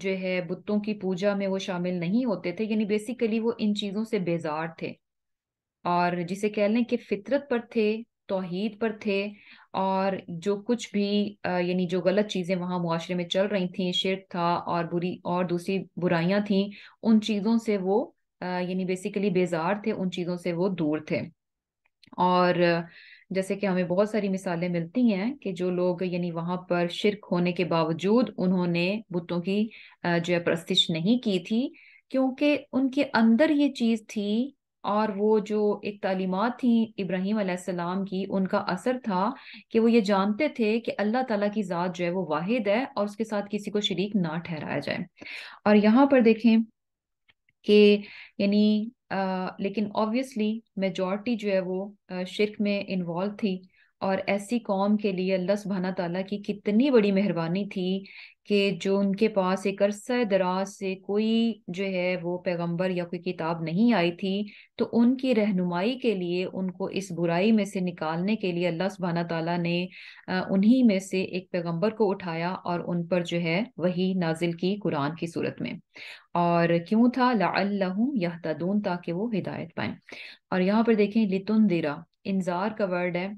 جو ہے بتوں کی پوجا میں وہ شامل نہیں ہوتے تھے، یعنی بیسیکلی وہ ان چیزوں سے بیزار تھے، اور جسے کہہ لیں کہ فطرت پر تھے، توحید پر تھے، اور جو کچھ بھی یعنی جو غلط چیزیں وہاں معاشرے میں چل رہی تھیں، شرک تھا اور بری اور دوسری برائیاں تھیں، ان چیزوں سے وہ یعنی بیسیکلی بیزار تھے، ان چیزوں سے وہ دور تھے۔ اور جیسے کہ ہمیں بہت ساری مثالیں ملتی ہیں کہ جو لوگ یعنی وہاں پر شرک ہونے کے باوجود انہوں نے بتوں کی جو ہے پرستش نہیں کی تھی، کیونکہ ان کے اندر یہ چیز تھی، اور وہ جو ایک تعلیمات تھیں ابراہیم علیہ السلام کی، ان کا اثر تھا کہ وہ یہ جانتے تھے کہ اللہ تعالیٰ کی ذات جو ہے وہ واحد ہے، اور اس کے ساتھ کسی کو شریک نہ ٹھہرایا جائے۔ اور یہاں پر دیکھیں کہ یعنی لیکن آبویسلی میجورٹی جو ہے وہ شرک میں انوالو تھی، اور ایسی قوم کے لیے اللہ سبحانہ تعالیٰ کی کتنی بڑی مہربانی تھی کہ جو ان کے پاس ایک عرصہ دراز سے کوئی جو ہے وہ پیغمبر یا کوئی کتاب نہیں آئی تھی، تو ان کی رہنمائی کے لیے، ان کو اس برائی میں سے نکالنے کے لیے اللہ سبحانہ تعالیٰ نے انہی میں سے ایک پیغمبر کو اٹھایا اور ان پر جو ہے وحی نازل کی قرآن کی صورت میں۔ اور کیوں تھا؟ لعلہم یہتدون، تاکہ وہ ہدایت پائیں۔ اور یہاں پر دیکھیں لتنذرا، انذار کا ورڈ ہے،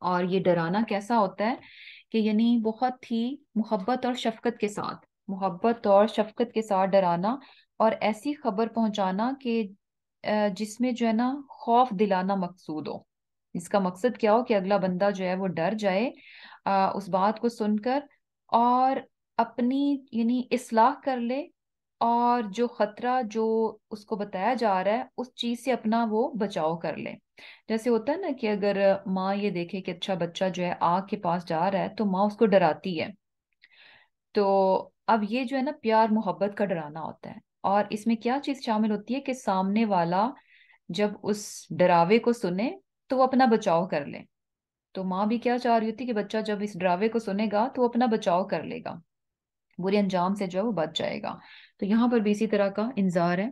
اور یہ ڈرانا کیسا ہوتا ہے کہ یعنی بہت ہی محبت اور شفقت کے ساتھ، محبت اور شفقت کے ساتھ ڈرانا، اور ایسی خبر پہنچانا کہ جس میں جو ہے نا خوف دلانا مقصود ہو، اس کا مقصد کیا ہو کہ اگلا بندہ جو ہے وہ ڈر جائے اس بات کو سن کر، اور اپنی یعنی اصلاح کر لے، اور جو خطرہ جو اس کو بتایا جا رہا ہے اس چیز سے اپنا وہ بچاؤ کر لے۔ جیسے ہوتا ہے نا کہ اگر ماں یہ دیکھے کہ اچھا بچہ جو ہے آگ کے پاس جا رہا ہے تو ماں اس کو ڈراتی ہے، تو اب یہ جو ہے نا پیار محبت کا ڈرانا ہوتا ہے، اور اس میں کیا چیز شامل ہوتی ہے کہ سامنے والا جب اس ڈراوے کو سنے تو وہ اپنا بچاؤ کر لے۔ تو ماں بھی کیا چاہ رہی ہوتی کہ بچہ جب اس ڈراوے کو سنے گا تو وہ اپنا بچاؤ کر لے گا، برے انجام سے جو ہے وہ بچ جائے گا۔ تو یہاں پر بھی اسی طرح کا انذار ہے۔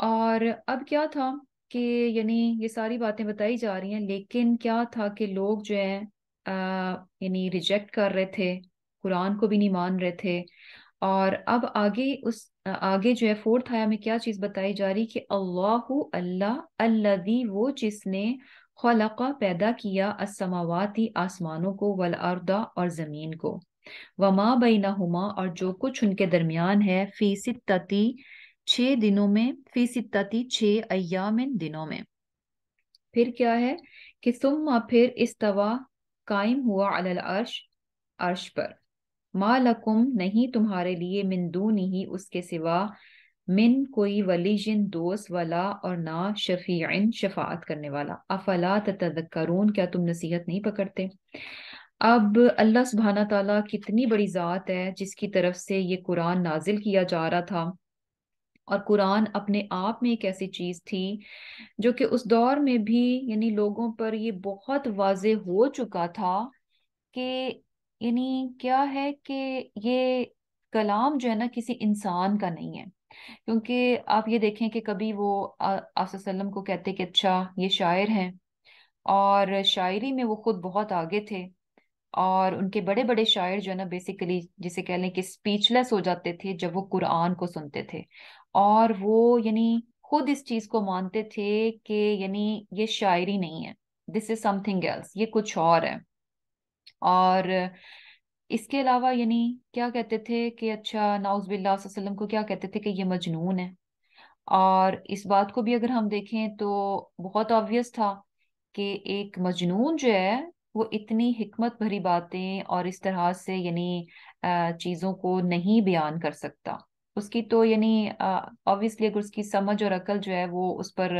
اور اب کیا تھا کہ یعنی یہ ساری باتیں بتائی جا رہی ہیں، لیکن کیا تھا کہ لوگ جو ہیں یعنی ریجیکٹ کر رہے تھے، قرآن کو بھی نہیں مان رہے تھے۔ اور اب آگے آگے جو ہے فورتھ آیا میں کیا چیز بتائی جا رہی کہ اللہ، اللہ، الذی، وہ جس نے خلق، پیدا کیا، السماواتی، آسمانوں کو، والارض، اور زمین کو، وما بینہما، اور جو کچھ ان کے درمیان ہے، فی ستتی، 6 دنوں میں، فی ستتی، 6 ایام، دنوں میں۔ پھر کیا ہے کہ ثم، پھر استوا، قائم ہوا، علی العرش، عرش پر، ما لکم، نہیں تمہارے لیے، من دونہی، اس کے سوا، من، کوئی، ولی، دوست، ولا، اور نہ، شفیع، شفاعت کرنے والا، افلا تتذکرون، کیا تم نصیحت نہیں پکڑتے؟ اب اللہ سبحانہ تعالیٰ کتنی بڑی ذات ہے جس کی طرف سے یہ قرآن نازل کیا جا رہا تھا، اور قرآن اپنے آپ میں ایک ایسی چیز تھی جو کہ اس دور میں بھی یعنی لوگوں پر یہ بہت واضح ہو چکا تھا کہ یعنی کیا ہے کہ یہ کلام جو ہے نا کسی انسان کا نہیں ہے، کیونکہ آپ یہ دیکھیں کہ کبھی وہ آپ صلی اللہ علیہ وسلم کو کہتے کہ اچھا یہ شاعر ہیں، اور شاعری میں وہ خود بہت آگے تھے، اور ان کے بڑے بڑے شاعر جو ہے نا بیسیکلی جسے کہہ لیں کہ اسپیچ لیس ہو جاتے تھے جب وہ قرآن کو سنتے تھے، اور وہ یعنی خود اس چیز کو مانتے تھے کہ یعنی یہ شاعری نہیں ہے، دس از سم تھنگ ایلس، یہ کچھ اور ہے۔ اور اس کے علاوہ یعنی کیا کہتے تھے کہ اچھا ناؤز باللہ، صلی اللہ علیہ وسلم کو کیا کہتے تھے کہ یہ مجنون ہے۔ اور اس بات کو بھی اگر ہم دیکھیں تو بہت آبویس تھا کہ ایک مجنون جو ہے وہ اتنی حکمت بھری باتیں اور اس طرح سے یعنی چیزوں کو نہیں بیان کر سکتا، اس کی تو یعنی آبویسلی اگر اس کی سمجھ اور عقل جو ہے وہ اس پر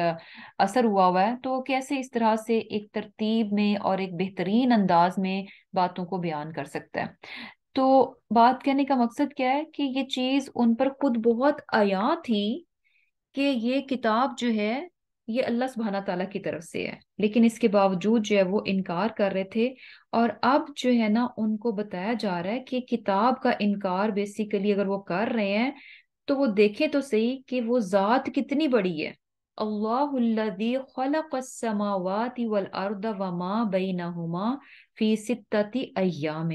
اثر ہوا ہوا ہے تو وہ کیسے اس طرح سے ایک ترتیب میں اور ایک بہترین انداز میں باتوں کو بیان کر سکتا ہے۔ تو بات کہنے کا مقصد کیا ہے کہ یہ چیز ان پر خود بہت عیاں تھی کہ یہ کتاب جو ہے یہ اللہ سبحانہ تعالیٰ کی طرف سے ہے، لیکن اس کے باوجود جو ہے وہ انکار کر رہے تھے۔ اور اب جو ہے نا ان کو بتایا جا رہا ہے کہ کتاب کا انکار بیسیکلی اگر وہ کر رہے ہیں تو وہ دیکھیں تو صحیح کہ وہ ذات کتنی بڑی ہے۔ اللہ الذی خلق السماوات والارض وما بینہما فی ستۃ ایام،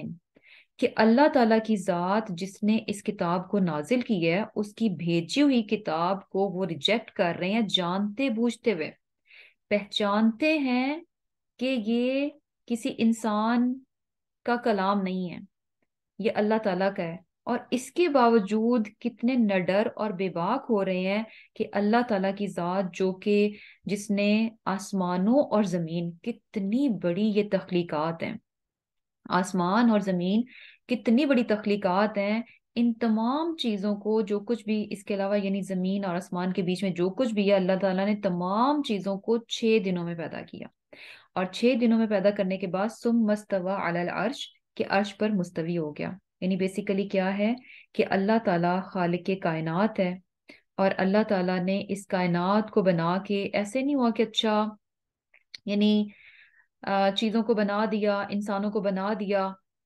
کہ اللہ تعالیٰ کی ذات جس نے اس کتاب کو نازل کی ہے اس کی بھیجی ہوئی کتاب کو وہ ریجیکٹ کر رہے ہیں جانتے بوجھتے ہوئے، پہچانتے ہیں کہ یہ کسی انسان کا کلام نہیں ہے، یہ اللہ تعالیٰ کا ہے، اور اس کے باوجود کتنے نڈر اور بے باک ہو رہے ہیں کہ اللہ تعالیٰ کی ذات جو کہ جس نے آسمانوں اور زمین، کتنی بڑی یہ تخلیقات ہیں، آسمان اور زمین کتنی بڑی تخلیقات ہیں، ان تمام چیزوں کو جو کچھ بھی اس کے علاوہ یعنی زمین اور آسمان کے بیچ میں جو کچھ بھی ہے اللہ تعالیٰ نے تمام چیزوں کو 6 دنوں میں پیدا کیا، اور 6 دنوں میں پیدا کرنے کے بعد ثم مستوی علی العرش کہ عرش پر مستوی ہو گیا۔ یعنی بیسیکلی کیا ہے کہ اللہ تعالیٰ خالق کائنات ہے، اور اللہ تعالیٰ نے اس کائنات کو بنا کے ایسے نہیں ہوا کہ اچھا یعنی چیزوں کو بنا دیا، انسانوں کو بنا دیا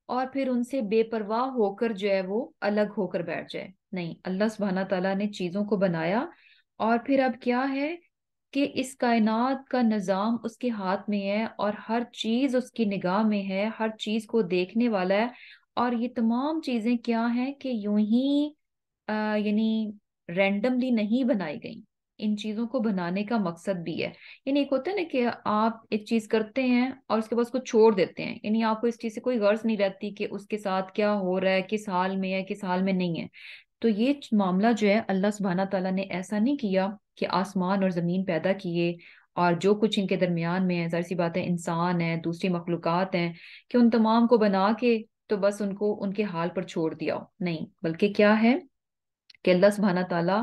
اور پھر ان سے بے پرواہ ہو کر جو ہے وہ الگ ہو کر بیٹھ جائے، نہیں، اللہ سبحانہ تعالیٰ نے چیزوں کو بنایا، اور پھر اب کیا ہے کہ اس کائنات کا نظام اس کے ہاتھ میں ہے، اور ہر چیز اس کی نگاہ میں ہے، ہر چیز کو دیکھنے والا ہے، اور یہ تمام چیزیں کیا ہیں کہ یوں ہی یعنی رینڈملی نہیں بنائی گئی، ان چیزوں کو بنانے کا مقصد بھی ہے۔ یعنی ایک ہوتا ہے نا کہ آپ ایک چیز کرتے ہیں اور اس کے بعد اس کو چھوڑ دیتے ہیں، یعنی آپ کو اس چیز سے کوئی غرض نہیں رہتی کہ اس کے ساتھ کیا ہو رہا ہے، کس حال میں ہے کس حال میں نہیں ہے۔ تو یہ معاملہ جو ہے اللہ سبحانہ تعالیٰ نے ایسا نہیں کیا کہ آسمان اور زمین پیدا کیے اور جو کچھ ان کے درمیان میں ہے، ظاہر سی بات ہے انسان ہے، دوسری مخلوقات ہیں، کہ ان تمام کو بنا کے تو بس ان کو ان کے حال پر چھوڑ دیا ہو، نہیں، بلکہ کیا ہے کہ اللہ سبحانہ تعالیٰ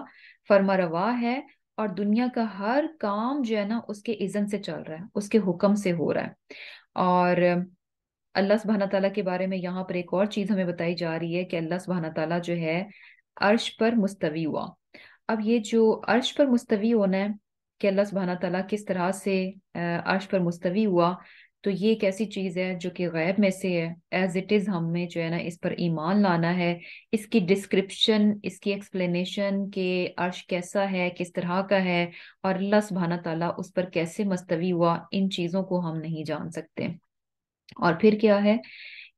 فرما روا ہے، اور دنیا کا ہر کام جو ہے نا اس کے اذن سے چل رہا ہے، اس کے حکم سے ہو رہا ہے۔ اور اللہ سبحانہ تعالیٰ کے بارے میں یہاں پر ایک اور چیز ہمیں بتائی جا رہی ہے کہ اللہ سبحانہ تعالیٰ جو ہے عرش پر مستوی ہوا۔ اب یہ جو عرش پر مستوی ہونا ہے کہ اللہ سبحانہ تعالیٰ کس طرح سے عرش پر مستوی ہوا، تو یہ ایک ایسی چیز ہے جو کہ غیب میں سے ہے، ایز اٹ از ہمیں جو ہے نا اس پر ایمان لانا ہے۔ اس کی ڈسکرپشن، اس کی ایکسپلینیشن کہ عرش کیسا ہے، کس طرح کا ہے، اور اللہ سبحانہ تعالیٰ اس پر کیسے مستوی ہوا، ان چیزوں کو ہم نہیں جان سکتے۔ اور پھر کیا ہے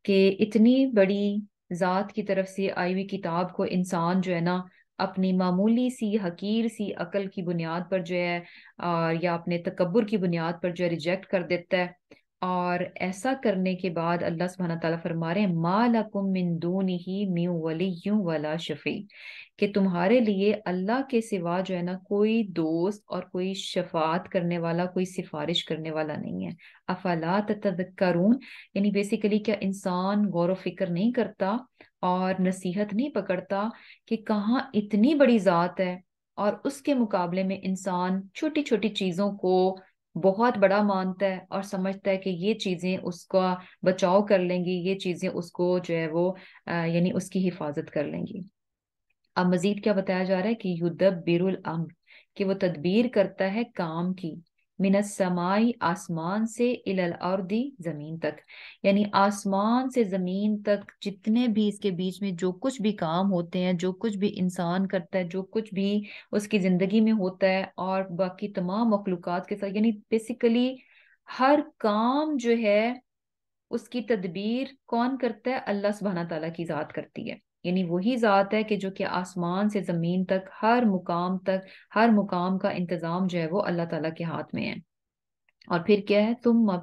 کہ اتنی بڑی ذات کی طرف سے آئی ہوئی کتاب کو انسان جو ہے نا اپنی معمولی سی حقیر سی عقل کی بنیاد پر جو ہے یا اپنے تکبر کی بنیاد پر جو ہے ریجیکٹ کر دیتا ہے، اور ایسا کرنے کے بعد اللہ سبحانہ تعالیٰ فرما رہے ہیں ما لکم من دونہ من ولی ولا شفیع، کہ تمہارے لیے اللہ کے سوا جو ہے نا کوئی دوست اور کوئی شفاعت کرنے والا، کوئی سفارش کرنے والا نہیں ہے۔ افلا تتذکرون، یعنی بیسیکلی کیا انسان غور و فکر نہیں کرتا اور نصیحت نہیں پکڑتا کہ کہاں اتنی بڑی ذات ہے، اور اس کے مقابلے میں انسان چھوٹی چھوٹی چیزوں کو بہت بڑا مانتا ہے اور سمجھتا ہے کہ یہ چیزیں اس کا بچاؤ کر لیں گی، یہ چیزیں اس کو جو ہے وہ یعنی اس کی حفاظت کر لیں گی۔ اب مزید کیا بتایا جا رہا ہے کہ یدبر الامر، کہ وہ تدبیر کرتا ہے کام کی، من السمائی آسمان سے الی الارض زمین تک، یعنی آسمان سے زمین تک جتنے بھی اس کے بیچ میں جو کچھ بھی کام ہوتے ہیں، جو کچھ بھی انسان کرتا ہے، جو کچھ بھی اس کی زندگی میں ہوتا ہے اور باقی تمام مخلوقات کے ساتھ، یعنی بیسیکلی ہر کام جو ہے اس کی تدبیر کون کرتا ہے؟ اللہ سبحانہ تعالیٰ کی ذات کرتی ہے، یعنی وہی ذات ہے کہ جو کہ آسمان سے زمین تک ہر مقام کا انتظام جو ہے وہ اللہ تعالیٰ کے ہاتھ میں ہے۔ اور پھر کیا ہے؟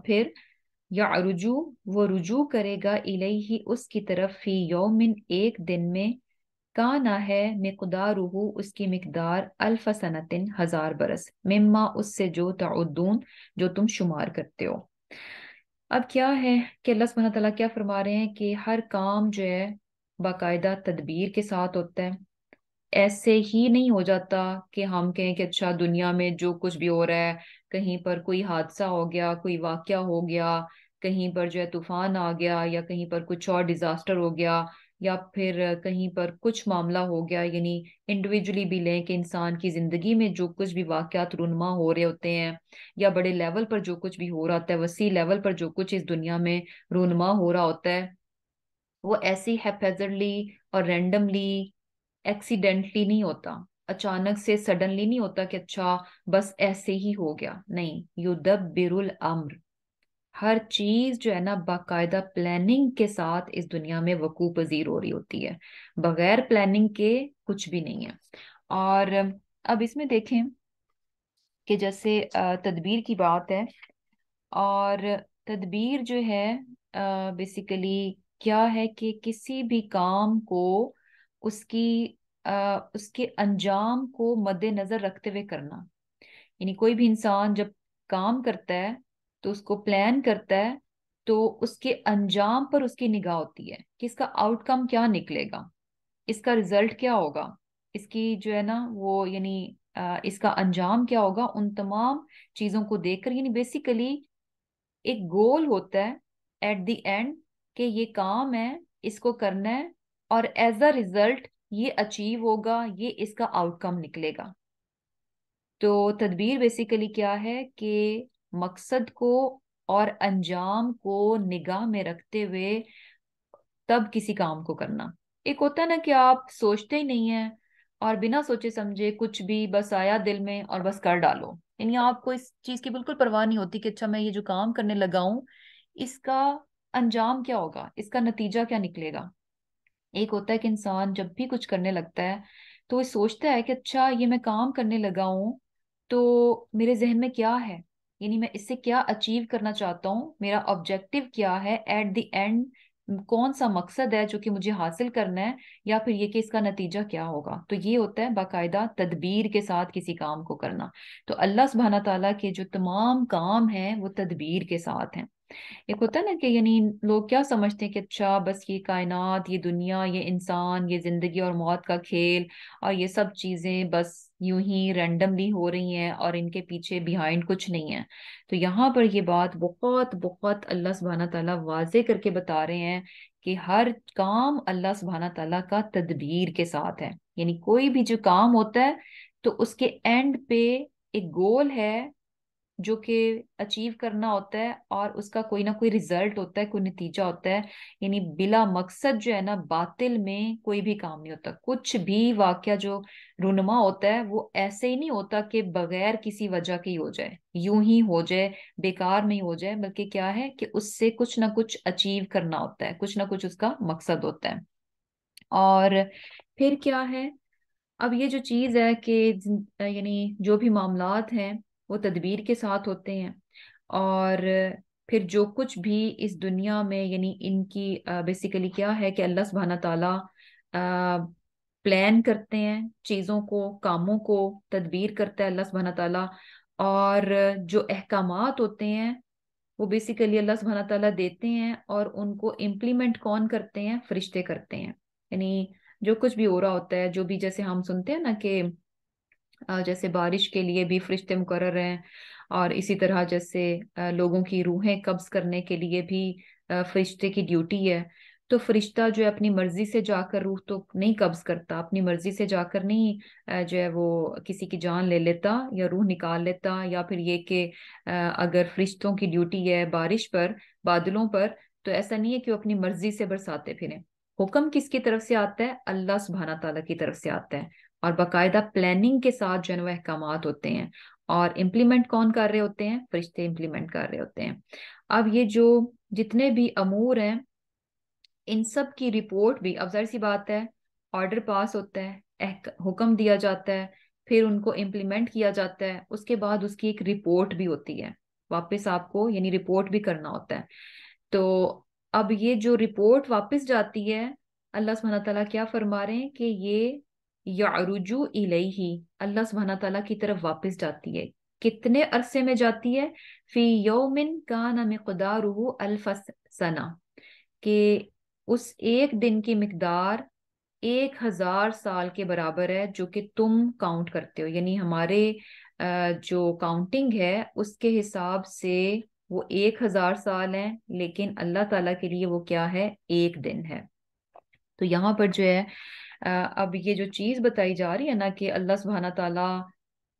پھر یا وہ رجوع کرے گا الیہ اس کی طرف فی یومن ایک دن میں، کانا ہے مقدارہ اس کی مقدار الف سنتن 1000 برس، مما اس سے جو تعدون جو تم شمار کرتے ہو۔ اب کیا ہے کہ اللہ سبحانہ تعالیٰ کیا فرما رہے ہیں کہ ہر کام جو ہے باقاعدہ تدبیر کے ساتھ ہوتا ہے، ایسے ہی نہیں ہو جاتا کہ ہم کہیں کہ اچھا دنیا میں جو کچھ بھی ہو رہا ہے، کہیں پر کوئی حادثہ ہو گیا، کوئی واقعہ ہو گیا، کہیں پر جو ہے طوفان آ گیا، یا کہیں پر کچھ اور ڈیزاسٹر ہو گیا، یا پھر کہیں پر کچھ معاملہ ہو گیا، یعنی انڈیویجولی بھی لیں کہ انسان کی زندگی میں جو کچھ بھی واقعات رونما ہو رہے ہوتے ہیں، یا بڑے لیول پر جو کچھ بھی ہو رہا ہوتا ہے، وسیع لیول پر جو کچھ اس دنیا میں رونما ہو رہا ہوتا ہے، وہ ایسی ہیپیزرلی اور رینڈملی ایکسیڈنٹلی نہیں ہوتا، اچانک سے سڈنلی نہیں ہوتا کہ اچھا بس ایسے ہی ہو گیا، نہیں، یدبر الامر، ہر چیز جو ہے نا باقاعدہ پلاننگ کے ساتھ اس دنیا میں وقوع پذیر ہو رہی ہوتی ہے، بغیر پلاننگ کے کچھ بھی نہیں ہے۔ اور اب اس میں دیکھیں کہ جیسے تدبیر کی بات ہے، اور تدبیر جو ہے بیسیکلی کیا ہے کہ کسی بھی کام کو اس کی اس کے انجام کو مد نظر رکھتے ہوئے کرنا، یعنی کوئی بھی انسان جب کام کرتا ہے تو اس کو پلان کرتا ہے، تو اس کے انجام پر اس کی نگاہ ہوتی ہے کہ اس کا آؤٹ کم کیا نکلے گا، اس کا رزلٹ کیا ہوگا، اس کی جو ہے نا وہ یعنی اس کا انجام کیا ہوگا، ان تمام چیزوں کو دیکھ کر، یعنی بیسیکلی ایک گول ہوتا ہے ایٹ دی اینڈ کہ یہ کام ہے، اس کو کرنا ہے، اور ایز اے ریزلٹ یہ اچیو ہوگا، یہ اس کا آؤٹ کم نکلے گا۔ تو تدبیر بیسیکلی کیا ہے کہ مقصد کو اور انجام کو نگاہ میں رکھتے ہوئے تب کسی کام کو کرنا۔ ایک ہوتا ہے نا کہ آپ سوچتے ہی نہیں ہیں اور بنا سوچے سمجھے کچھ بھی بس آیا دل میں اور بس کر ڈالو، یعنی آپ کو اس چیز کی بالکل پرواہ نہیں ہوتی کہ اچھا میں یہ جو کام کرنے لگا ہوں اس کا انجام کیا ہوگا، اس کا نتیجہ کیا نکلے گا۔ ایک ہوتا ہے کہ انسان جب بھی کچھ کرنے لگتا ہے تو وہ سوچتا ہے کہ اچھا یہ میں کام کرنے لگا ہوں تو میرے ذہن میں کیا ہے، یعنی میں اس سے کیا اچیو کرنا چاہتا ہوں، میرا آبجیکٹو کیا ہے، ایٹ دی اینڈ کون سا مقصد ہے جو کہ مجھے حاصل کرنا ہے، یا پھر یہ کہ اس کا نتیجہ کیا ہوگا۔ تو یہ ہوتا ہے باقاعدہ تدبیر کے ساتھ کسی کام کو کرنا۔ تو اللہ سبحانہ تعالیٰ کے جو تمام کام ہیں وہ تدبیر کے ساتھ ہیں۔ ایک ہوتا ہے نا کہ یعنی لوگ کیا سمجھتے ہیں کہ اچھا بس یہ کائنات، یہ دنیا، یہ انسان، یہ زندگی اور موت کا کھیل اور یہ سب چیزیں بس یوں ہی رینڈملی ہو رہی ہیں اور ان کے پیچھے بیہائنڈ کچھ نہیں ہے۔ تو یہاں پر یہ بات بہت بہت اللہ سبحانہ تعالیٰ واضح کر کے بتا رہے ہیں کہ ہر کام اللہ سبحانہ تعالیٰ کا تدبیر کے ساتھ ہے، یعنی کوئی بھی جو کام ہوتا ہے تو اس کے اینڈ پہ ایک گول ہے جو کہ اچیو کرنا ہوتا ہے، اور اس کا کوئی نہ کوئی ریزلٹ ہوتا ہے، کوئی نتیجہ ہوتا ہے، یعنی بلا مقصد جو ہے نا باطل میں کوئی بھی کام نہیں ہوتا۔ کچھ بھی واقعہ جو رونما ہوتا ہے وہ ایسے ہی نہیں ہوتا کہ بغیر کسی وجہ کے ہی ہو جائے، یوں ہی ہو جائے، بیکار نہیں ہو جائے، بلکہ کیا ہے کہ اس سے کچھ نہ کچھ اچیو کرنا ہوتا ہے، کچھ نہ کچھ اس کا مقصد ہوتا ہے۔ اور پھر کیا ہے، اب یہ جو چیز ہے کہ یعنی جو بھی معاملات ہیں وہ تدبیر کے ساتھ ہوتے ہیں، اور پھر جو کچھ بھی اس دنیا میں یعنی ان کی بیسیکلی کیا ہے کہ اللہ سبحانہ تعالیٰ پلان کرتے ہیں چیزوں کو، کاموں کو تدبیر کرتا ہے اللہ سبحانہ تعالیٰ، اور جو احکامات ہوتے ہیں وہ بیسیکلی اللہ سبحانہ تعالیٰ دیتے ہیں، اور ان کو امپلیمنٹ کون کرتے ہیں؟ فرشتے کرتے ہیں۔ یعنی جو کچھ بھی ہو رہا ہوتا ہے، جو بھی جیسے ہم سنتے ہیں نا کہ جیسے بارش کے لیے بھی فرشتے مقرر ہیں، اور اسی طرح جیسے لوگوں کی روحیں قبض کرنے کے لیے بھی فرشتے کی ڈیوٹی ہے۔ تو فرشتہ جو ہے اپنی مرضی سے جا کر روح تو نہیں قبض کرتا، اپنی مرضی سے جا کر نہیں جو ہے وہ کسی کی جان لے لیتا یا روح نکال لیتا، یا پھر یہ کہ اگر فرشتوں کی ڈیوٹی ہے بارش پر، بادلوں پر، تو ایسا نہیں ہے کہ وہ اپنی مرضی سے برساتے پھریں۔ حکم کس کی طرف سے آتا ہے؟ اللہ سبحانہ تعالیٰ کی طرف سے آتا ہے، اور باقاعدہ پلاننگ کے ساتھ جو ہے وہ احکامات ہوتے ہیں، اور امپلیمنٹ کون کر رہے ہوتے ہیں؟ فرشتے امپلیمنٹ کر رہے ہوتے ہیں۔ اب یہ جو جتنے بھی امور ہیں ان سب کی رپورٹ بھی، اب ظاہر سی بات ہے، آرڈر پاس ہوتا ہے، حکم دیا جاتا ہے، پھر ان کو امپلیمنٹ کیا جاتا ہے، اس کے بعد اس کی ایک رپورٹ بھی ہوتی ہے، واپس آپ کو یعنی رپورٹ بھی کرنا ہوتا ہے۔ تو اب یہ جو رپورٹ واپس جاتی ہے، اللہ سبحانہ تعالیٰ کیا فرما رہے ہیں کہ یہ یعرجو الیہ، اللہ سبحانہ تعالیٰ کی طرف واپس جاتی ہے۔ کتنے عرصے میں جاتی ہے؟ فی یومن کان مقدارہ الف سنہ، کہ اس ایک دن کی مقدار 1000 سال کے برابر ہے جو کہ تم کاؤنٹ کرتے ہو، یعنی ہمارے جو کاؤنٹنگ ہے اس کے حساب سے وہ 1000 سال ہیں، لیکن اللہ تعالیٰ کے لیے وہ کیا ہے؟ ایک دن ہے۔ تو یہاں پر جو ہے اب یہ جو چیز بتائی جا رہی ہے نا کہ اللہ سبحانہ تعالیٰ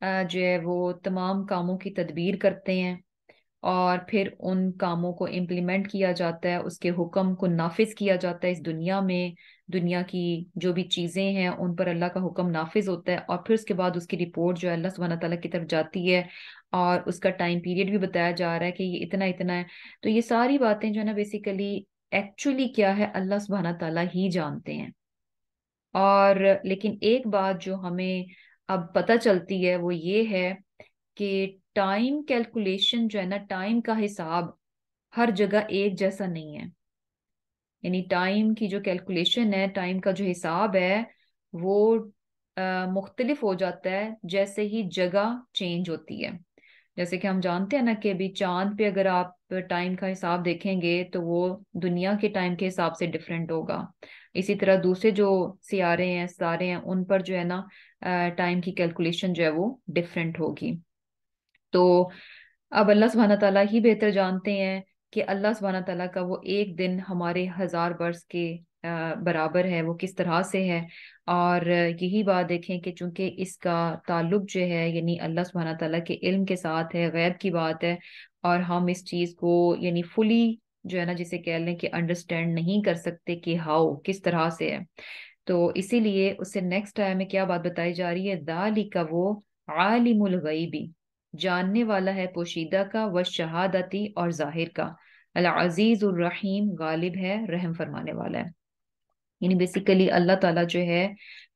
جو ہے وہ تمام کاموں کی تدبیر کرتے ہیں، اور پھر ان کاموں کو امپلیمنٹ کیا جاتا ہے، اس کے حکم کو نافذ کیا جاتا ہے اس دنیا میں دنیا کی جو بھی چیزیں ہیں ان پر اللہ کا حکم نافذ ہوتا ہے، اور پھر اس کے بعد اس کی رپورٹ جو ہے اللہ سبحانہ تعالیٰ کی طرف جاتی ہے، اور اس کا ٹائم پیریڈ بھی بتایا جا رہا ہے کہ یہ اتنا اتنا ہے. تو یہ ساری باتیں جو ہے نا بیسیکلی ایکچولی کیا ہے اللہ سبحانہ تعالیٰ ہی جانتے ہیں. اور لیکن ایک بات جو ہمیں اب پتہ چلتی ہے وہ یہ ہے کہ ٹائم کیلکولیشن جو ہے نا، ٹائم کا حساب ہر جگہ ایک جیسا نہیں ہے. یعنی ٹائم کی جو کیلکولیشن ہے، ٹائم کا جو حساب ہے وہ مختلف ہو جاتا ہے جیسے ہی جگہ چینج ہوتی ہے. جیسے کہ ہم جانتے ہیں نا کہ ابھی چاند پہ اگر آپ ٹائم کا حساب دیکھیں گے تو وہ دنیا کے ٹائم کے حساب سے ڈفرینٹ ہوگا. اسی طرح دوسرے جو سیارے ہیں ستارے ہیں ان پر جو ہے نا ٹائم کی کیلکولیشن جو ہے وہ ڈفرینٹ ہوگی. تو اب اللہ سبحانہ تعالیٰ ہی بہتر جانتے ہیں کہ اللہ سبحانہ تعالیٰ کا وہ ایک دن ہمارے 1000 برس کے برابر ہے، وہ کس طرح سے ہے. اور یہی بات دیکھیں کہ چونکہ اس کا تعلق جو ہے یعنی اللہ سبحانہ تعالیٰ کے علم کے ساتھ ہے، غیب کی بات ہے، اور ہم اس چیز کو یعنی فلی جو ہے نا جسے کہہ لیں کہ انڈرسٹینڈ نہیں کر سکتے کہ ہاؤ کس طرح سے ہے. تو اسی لیے اس سے نیکسٹ آیا میں کیا بات بتائی جا رہی ہے، ذالک وہ عالم الغیبی، جاننے والا ہے پوشیدہ کا، و شہادتی اور ظاہر کا، العزیز الرحیم، غالب ہے رحم فرمانے والا ہے. یعنی بیسیکلی اللہ تعالیٰ جو ہے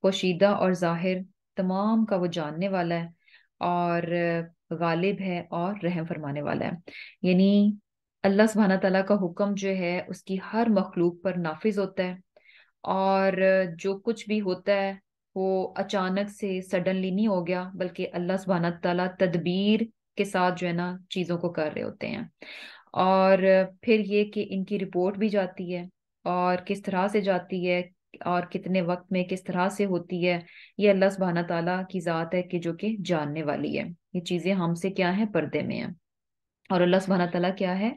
پوشیدہ اور ظاہر تمام کا وہ جاننے والا ہے، اور غالب ہے اور رحم فرمانے والا ہے. یعنی اللہ سبحانہ تعالیٰ کا حکم جو ہے اس کی ہر مخلوق پر نافذ ہوتا ہے، اور جو کچھ بھی ہوتا ہے وہ اچانک سے سڈنلی نہیں ہو گیا، بلکہ اللہ سبحانہ تعالیٰ تدبیر کے ساتھ جو ہے نا چیزوں کو کر رہے ہوتے ہیں. اور پھر یہ کہ ان کی رپورٹ بھی جاتی ہے، اور کس طرح سے جاتی ہے اور کتنے وقت میں کس طرح سے ہوتی ہے، یہ اللہ سبحانہ تعالیٰ کی ذات ہے کہ جو کہ جاننے والی ہے. یہ چیزیں ہم سے کیا ہیں، پردے میں ہیں. اور اللہ سبحانہ تعالیٰ کیا ہے،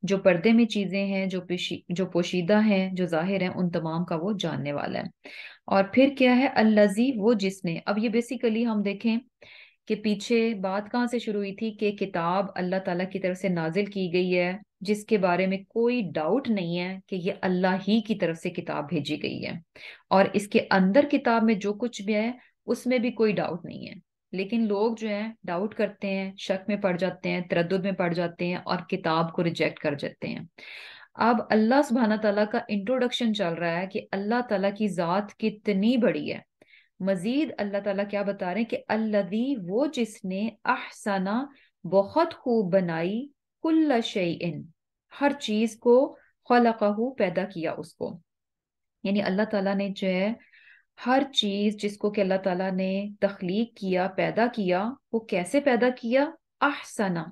جو پردے میں چیزیں ہیں، جو پوشیدہ ہیں، جو ظاہر ہیں، ان تمام کا وہ جاننے والا ہے. اور پھر کیا ہے، الذی، وہ جس نے. اب یہ بیسیکلی ہم دیکھیں کہ پیچھے بات کہاں سے شروع ہوئی تھی کہ کتاب اللہ تعالیٰ کی طرف سے نازل کی گئی ہے، جس کے بارے میں کوئی ڈاؤٹ نہیں ہے کہ یہ اللہ ہی کی طرف سے کتاب بھیجی گئی ہے، اور اس کے اندر کتاب میں جو کچھ بھی ہے اس میں بھی کوئی ڈاؤٹ نہیں ہے. لیکن لوگ جو ہیں ڈاؤٹ کرتے ہیں، شک میں پڑ جاتے ہیں، تردد میں پڑ جاتے ہیں، اور کتاب کو ریجیکٹ کر جاتے ہیں. اب اللہ سبحانہ تعالیٰ کا انٹروڈکشن چل رہا ہے کہ اللہ تعالیٰ کی ذات کتنی بڑی ہے. مزید اللہ تعالیٰ کیا بتا رہے ہیں کہ الذی، وہ جس نے احسنا، بہت خوب بنائی، کل شیء، ہر چیز کو، خلقہ، پیدا کیا اس کو. یعنی اللہ تعالیٰ نے جو ہے ہر چیز جس کو کہ اللہ تعالیٰ نے تخلیق کیا، پیدا کیا، وہ کیسے پیدا کیا، احسنا،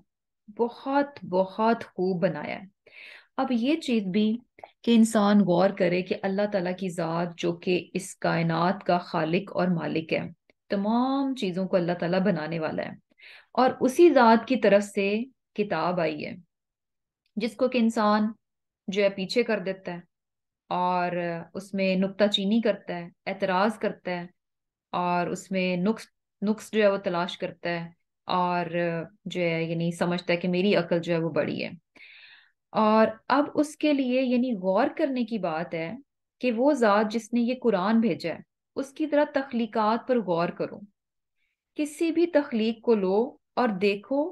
بہت بہت خوب بنایا ہے. اب یہ چیز بھی کہ انسان غور کرے کہ اللہ تعالیٰ کی ذات جو کہ اس کائنات کا خالق اور مالک ہے، تمام چیزوں کو اللہ تعالیٰ بنانے والا ہے، اور اسی ذات کی طرف سے کتاب آئی ہے جس کو کہ انسان جو ہے پیچھے کر دیتا ہے، اور اس میں نکتہ چینی کرتا ہے، اعتراض کرتا ہے، اور اس میں نقص نقص جو ہے وہ تلاش کرتا ہے، اور جو ہے یعنی سمجھتا ہے کہ میری عقل جو ہے وہ بڑی ہے. اور اب اس کے لیے یعنی غور کرنے کی بات ہے کہ وہ ذات جس نے یہ قرآن بھیجا ہے اس کی طرح تخلیقات پر غور کرو. کسی بھی تخلیق کو لو اور دیکھو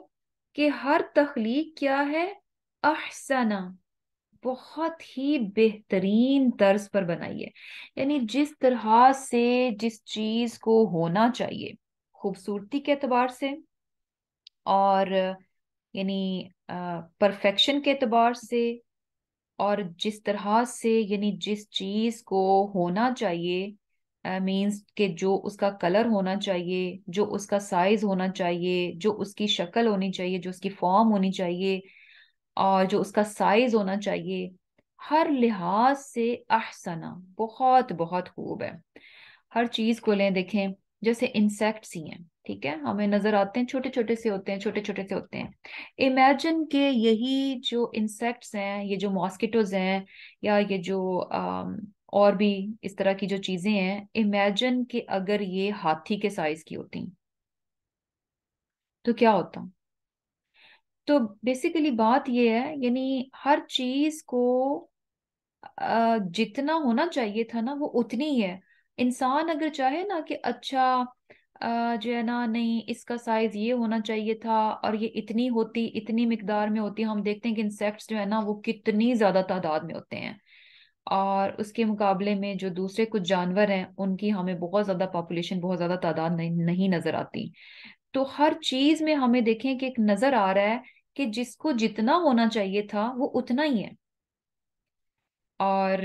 کہ ہر تخلیق کیا ہے، احسنا، بہت ہی بہترین طرز پر بنائی ہے. یعنی جس طرح سے جس چیز کو ہونا چاہیے خوبصورتی کے اعتبار سے، اور یعنی پرفیکشن کے اعتبار سے، اور جس طرح سے یعنی جس چیز کو ہونا چاہیے، مینس کہ جو اس کا کلر ہونا چاہیے، جو اس کا سائز ہونا چاہیے، جو اس کی شکل ہونی چاہیے، جو اس کی فارم ہونی چاہیے، اور جو اس کا سائز ہونا چاہیے، ہر لحاظ سے احسنا، بہت بہت خوب ہے. ہر چیز کو لیں، دیکھیں جیسے انسیکٹس ہی ہیں، ٹھیک ہے، ہمیں نظر آتے ہیں چھوٹے چھوٹے سے ہوتے ہیں، چھوٹے چھوٹے سے ہوتے ہیں. امیجن کہ یہی جو انسیکٹس ہیں، یہ جو ماسکیٹوز ہیں، یا یہ جو اور بھی اس طرح کی جو چیزیں ہیں، امیجن کہ اگر یہ ہاتھی کے سائز کی ہوتی تو کیا ہوتا. تو بیسیکلی بات یہ ہے یعنی ہر چیز کو جتنا ہونا چاہیے تھا نا وہ اتنی ہی ہے. انسان اگر چاہے نا کہ اچھا جو ہے نا نہیں اس کا سائز یہ ہونا چاہیے تھا اور یہ اتنی ہوتی اتنی مقدار میں ہوتی. ہم دیکھتے ہیں کہ انسیکٹس جو ہے نا وہ کتنی زیادہ تعداد میں ہوتے ہیں اور اس کے مقابلے میں جو دوسرے کچھ جانور ہیں ان کی ہمیں بہت زیادہ پاپولیشن بہت زیادہ تعداد نہیں نظر آتی. تو ہر چیز میں ہمیں دیکھیں کہ ایک نظر آ رہا ہے کہ جس کو جتنا ہونا چاہیے تھا وہ اتنا ہی ہے. اور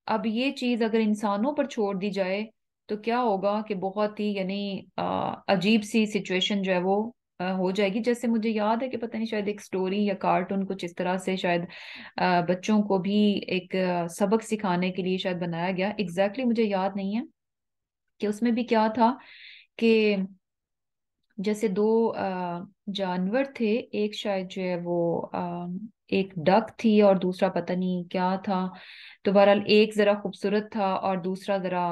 اب یہ چیز اگر انسانوں پر چھوڑ دی جائے تو کیا ہوگا کہ بہت ہی یعنی عجیب سی سچویشن جو ہے وہ ہو جائے گی. جیسے مجھے یاد ہے کہ پتہ نہیں شاید ایک سٹوری یا کارٹون کچھ اس طرح سے شاید بچوں کو بھی ایک سبق سکھانے کے لیے شاید بنایا گیا. ایگزیکٹلی مجھے یاد نہیں ہے کہ اس میں بھی کیا تھا کہ جیسے دو جانور تھے. ایک شاید جو ہے وہ ایک ڈک تھی اور دوسرا پتہ نہیں کیا تھا. تو بہرحال ایک ذرا خوبصورت تھا اور دوسرا ذرا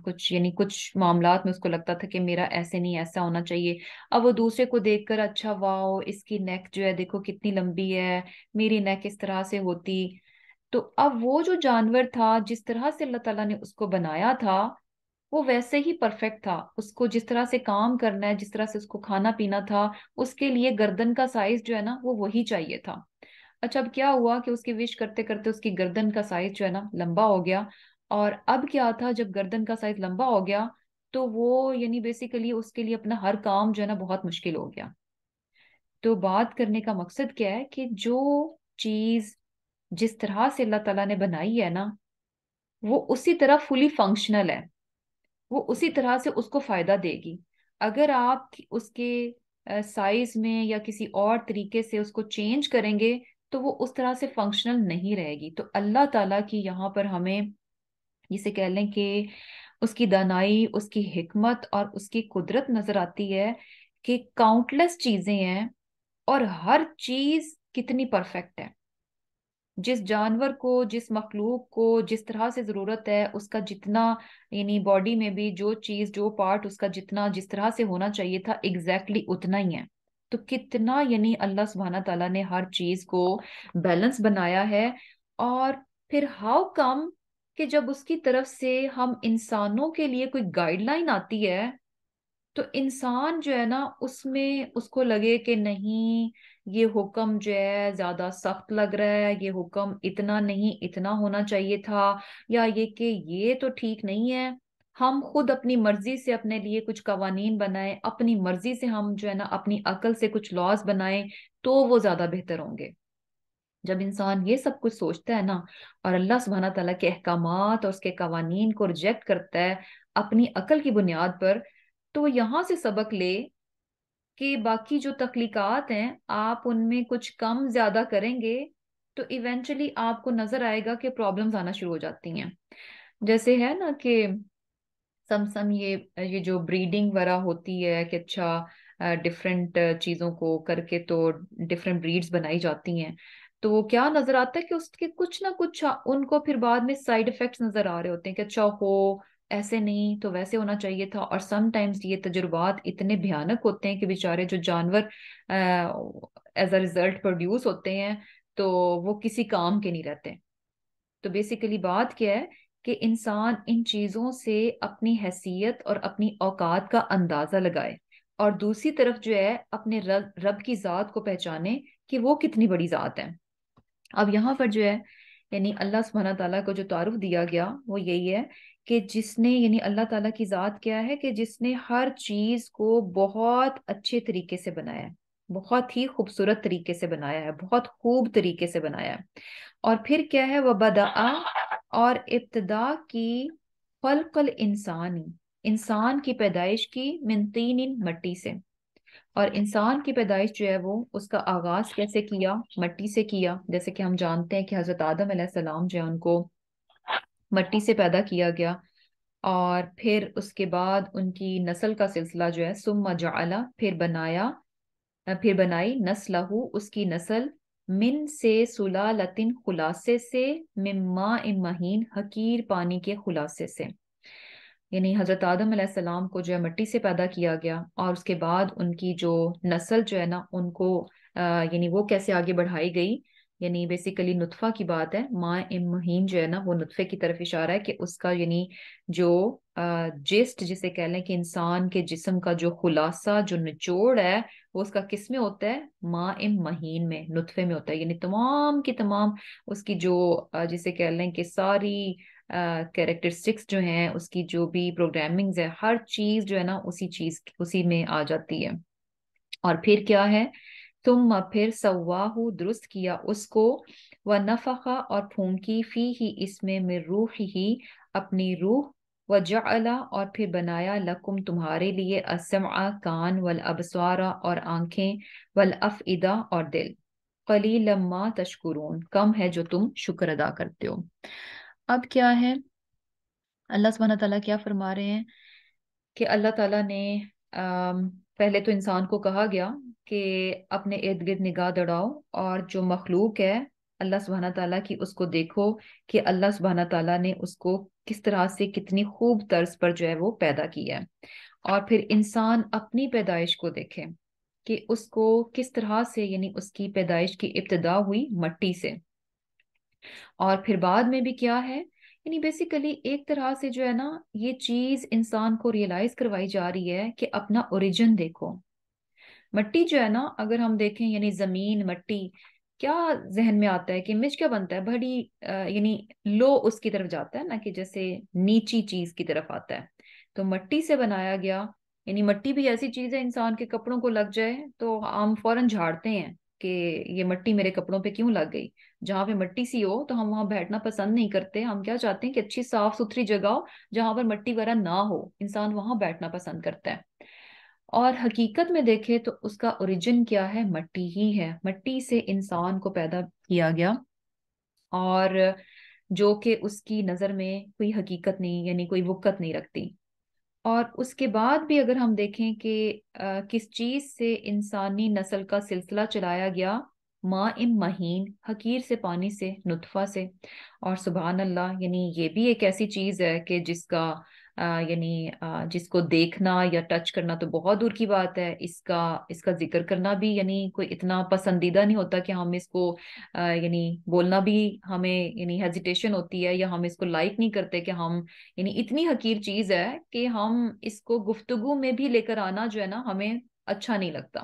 کچھ یعنی کچھ معاملات میں اس کو لگتا تھا کہ میرا ایسے نہیں ایسا ہونا چاہیے. اب وہ دوسرے کو دیکھ کر اچھا واو اس کی نیک جو ہے دیکھو کتنی لمبی ہے, میری نیک اس طرح سے ہوتی. تو اب وہ جو جانور تھا جس طرح سے اللہ تعالیٰ نے اس کو بنایا تھا وہ ویسے ہی پرفیکٹ تھا. اس کو جس طرح سے کام کرنا ہے, جس طرح سے اس کو کھانا پینا تھا, اس کے لیے گردن کا سائز جو ہے نا وہ وہی چاہیے تھا. اچھا اب کیا ہوا کہ اس کی وش کرتے کرتے اس کی گردن کا سائز جو ہے نا لمبا ہو گیا. اور اب کیا تھا جب گردن کا سائز لمبا ہو گیا تو وہ یعنی بیسیکلی اس کے لیے اپنا ہر کام جو ہے نا بہت مشکل ہو گیا. تو بات کرنے کا مقصد کیا ہے کہ جو چیز جس طرح سے اللہ تعالیٰ نے بنائی ہے نا وہ اسی طرح فلی فنکشنل ہے, وہ اسی طرح سے اس کو فائدہ دے گی. اگر آپ اس کے سائز میں یا کسی اور طریقے سے اس کو چینج کریں گے تو وہ اس طرح سے فنکشنل نہیں رہے گی. تو اللہ تعالیٰ کی یہاں پر ہمیں جسے کہہ لیں کہ اس کی دانائی, اس کی حکمت اور اس کی قدرت نظر آتی ہے کہ کاؤنٹلیس چیزیں ہیں اور ہر چیز کتنی پرفیکٹ ہے. جس جانور کو, جس مخلوق کو جس طرح سے ضرورت ہے اس کا جتنا یعنی باڈی میں بھی جو چیز جو پارٹ اس کا جتنا جس طرح سے ہونا چاہیے تھا ایگزیکٹلی اتنا ہی ہے. تو کتنا یعنی اللہ سبحانہ تعالیٰ نے ہر چیز کو بیلنس بنایا ہے. اور پھر ہاؤ کم کہ جب اس کی طرف سے ہم انسانوں کے لیے کوئی گائیڈ لائن آتی ہے تو انسان جو ہے نا اس میں اس کو لگے کہ نہیں یہ حکم جو ہے زیادہ سخت لگ رہا ہے, یہ حکم اتنا نہیں اتنا ہونا چاہیے تھا, یا یہ کہ یہ تو ٹھیک نہیں ہے. ہم خود اپنی مرضی سے اپنے لیے کچھ قوانین بنائیں, اپنی مرضی سے ہم جو ہے نا اپنی عقل سے کچھ لاز بنائیں تو وہ زیادہ بہتر ہوں گے. جب انسان یہ سب کچھ سوچتا ہے نا اور اللہ سبحانہ تعالیٰ کے احکامات اور اس کے قوانین کو ریجیکٹ کرتا ہے اپنی عقل کی بنیاد پر, تو یہاں سے سبق لے کہ باقی جو تخلیقات ہیں آپ ان میں کچھ کم زیادہ کریں گے تو ایونچولی آپ کو نظر آئے گا کہ پرابلمز آنا شروع ہو جاتی ہیں. جیسے ہے نا کہ سم یہ جو بریڈنگ وغیرہ ہوتی ہے کہ اچھا ڈفرینٹ چیزوں کو کر کے تو ڈفرینٹ بریڈز بنائی جاتی ہیں, تو وہ کیا نظر آتا ہے کہ اس کے کچھ نہ کچھ ان کو پھر بعد میں سائیڈ افیکٹس نظر آ رہے ہوتے ہیں کہ اچھا ہو ایسے نہیں تو ویسے ہونا چاہیے تھا. اور سم ٹائمز یہ تجربات اتنے بھیانک ہوتے ہیں کہ بیچارے جو جانور ایز اے ریزلٹ پروڈیوس ہوتے ہیں تو وہ کسی کام کے نہیں رہتے. تو بیسیکلی بات کیا ہے کہ انسان ان چیزوں سے اپنی حیثیت اور اپنی اوقات کا اندازہ لگائے اور دوسری طرف جو ہے اپنے رب کی ذات کو پہچانے کہ وہ کتنی بڑی ذات ہے. اب یہاں پر جو ہے یعنی اللہ سبحانہ تعالیٰ کو جو تعارف دیا گیا وہ یہی ہے کہ جس نے یعنی اللہ تعالیٰ کی ذات کیا ہے کہ جس نے ہر چیز کو بہت اچھے طریقے سے بنایا ہے, بہت ہی خوبصورت طریقے سے بنایا ہے, بہت خوب طریقے سے بنایا ہے. اور پھر کیا ہے وَبَدَأَ اور ابتدا کی خلق الانسانی, انسان کی پیدائش کی من طین مٹی سے. اور انسان کی پیدائش جو ہے وہ اس کا آغاز کیسے کیا, مٹی سے کیا. جیسے کہ ہم جانتے ہیں کہ حضرت آدم علیہ السلام جو ہے ان کو مٹی سے پیدا کیا گیا اور پھر اس کے بعد ان کی نسل کا سلسلہ جو ہے ثم جعل پھر بنائی نسلہ اس کی نسل من سے سلالتن خلاصے سے من ماء مہین حقیر پانی کے خلاصے سے. یعنی حضرت آدم علیہ السلام کو جو ہے مٹی سے پیدا کیا گیا اور اس کے بعد ان کی جو نسل جو ہے نا ان کو یعنی وہ کیسے آگے بڑھائی گئی یعنی بیسیکلی نطفہ کی بات ہے. ماء مہین جو ہے نا وہ نطفے کی طرف اشارہ ہے کہ اس کا یعنی جو جسٹ جسے کہہ لیں کہ انسان کے جسم کا جو خلاصہ جو نچوڑ ہے وہ اس کا کس میں ہوتا ہے؟ ماء مہین میں، نطفے میں ہوتا ہے. یعنی تمام کی تمام اس کی جو جسے کہہ لیں کہ ساری کیریکٹرسٹکس جو ہیں، اس کی جو بھی پروگرامنگز ہے، ہر چیز جو ہے نا اسی میں آ جاتی ہے. اور پھر کیا ہے؟ ثم پھر سواہ درست کیا اس کو، ونفخ اور پھونکی فی ہی اس میں من روح ہی اپنی روح، وجعل اور پھر بنایا لکم تمہارے لیے السمع کان، والابصار اور آنکھیں، والافئدہ اور دل. قلیلا ما تشکرون کم ہے جو تم شکر ادا کرتے ہو. اب کیا ہے اللہ سبحانہ تعالیٰ کیا فرما رہے ہیں کہ اللہ تعالیٰ نے پہلے تو انسان کو کہا گیا کہ اپنے ارد گرد نگاہ دوڑاؤ اور جو مخلوق ہے اللہ سبحانہ تعالیٰ کی اس کو دیکھو کہ اللہ سبحانہ تعالیٰ نے اس کو کس طرح سے کتنی خوب طرز پر جو ہے وہ پیدا کیا ہے. اور پھر انسان اپنی پیدائش کو دیکھے کہ اس کو کس طرح سے یعنی اس کی پیدائش کی ابتدا ہوئی مٹی سے. اور پھر بعد میں بھی کیا ہے، یعنی بیسیکلی ایک طرح سے جو ہے نا یہ چیز انسان کو ریئلائز کروائی جا رہی ہے کہ اپنا اوریجن دیکھو. مٹی جو ہے نا اگر ہم دیکھیں یعنی زمین مٹی، کیا ذہن میں آتا ہے کہ امیج کیا بنتا ہے؟ بڑی یعنی لو اس کی طرف جاتا ہے نا، کہ جیسے نیچی چیز کی طرف آتا ہے. تو مٹی سے بنایا گیا، یعنی مٹی بھی ایسی چیز ہے انسان کے کپڑوں کو لگ جائے تو ہم فوراً جھاڑتے ہیں کہ یہ مٹی میرے کپڑوں پہ کیوں لگ گئی. جہاں پہ مٹی سی ہو تو ہم وہاں بیٹھنا پسند نہیں کرتے، ہم کیا چاہتے ہیں کہ اچھی صاف ستھری جگہ ہو جہاں پر مٹی وغیرہ نہ ہو، انسان وہاں بیٹھنا پسند کرتا ہے. اور حقیقت میں دیکھے تو اس کا اوریجن کیا ہے؟ مٹی ہی ہے. مٹی سے انسان کو پیدا کیا گیا، اور جو کہ اس کی نظر میں کوئی حقیقت نہیں، یعنی کوئی وقت نہیں رکھتی. اور اس کے بعد بھی اگر ہم دیکھیں کہ کس چیز سے انسانی نسل کا سلسلہ چلایا گیا، ماء مہین حقیر سے، پانی سے، نطفہ سے. اور سبحان اللہ یعنی یہ بھی ایک ایسی چیز ہے کہ جس کا یعنی جس کو دیکھنا یا ٹچ کرنا تو بہت دور کی بات ہے، اس کا ذکر کرنا بھی یعنی کوئی اتنا پسندیدہ نہیں ہوتا کہ ہم اس کو یعنی بولنا بھی ہمیں یعنی ہیزیٹیشن ہوتی ہے، یا ہم اس کو لائک نہیں کرتے کہ ہم یعنی اتنی حقیر چیز ہے کہ ہم اس کو گفتگو میں بھی لے کر آنا جو ہے نا ہمیں اچھا نہیں لگتا.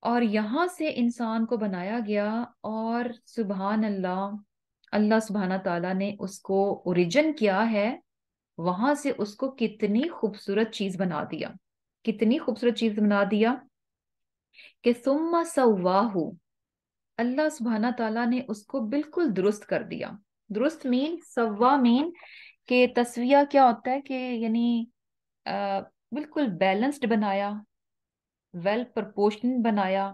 اور یہاں سے انسان کو بنایا گیا، اور سبحان اللہ اللہ سبحانہ تعالیٰ نے اس کو اوریجن کیا ہے، وہاں سے اس کو کتنی خوبصورت چیز بنا دیا، کتنی خوبصورت چیز بنا دیا کہ ثم سواہ، اللہ سبحانہ تعالیٰ نے اس کو بالکل درست کر دیا. درست مین، سوا مین کہ تسویہ کیا ہوتا ہے کہ یعنی بالکل بیلنسڈ بنایا، ویل پرپورشن بنایا.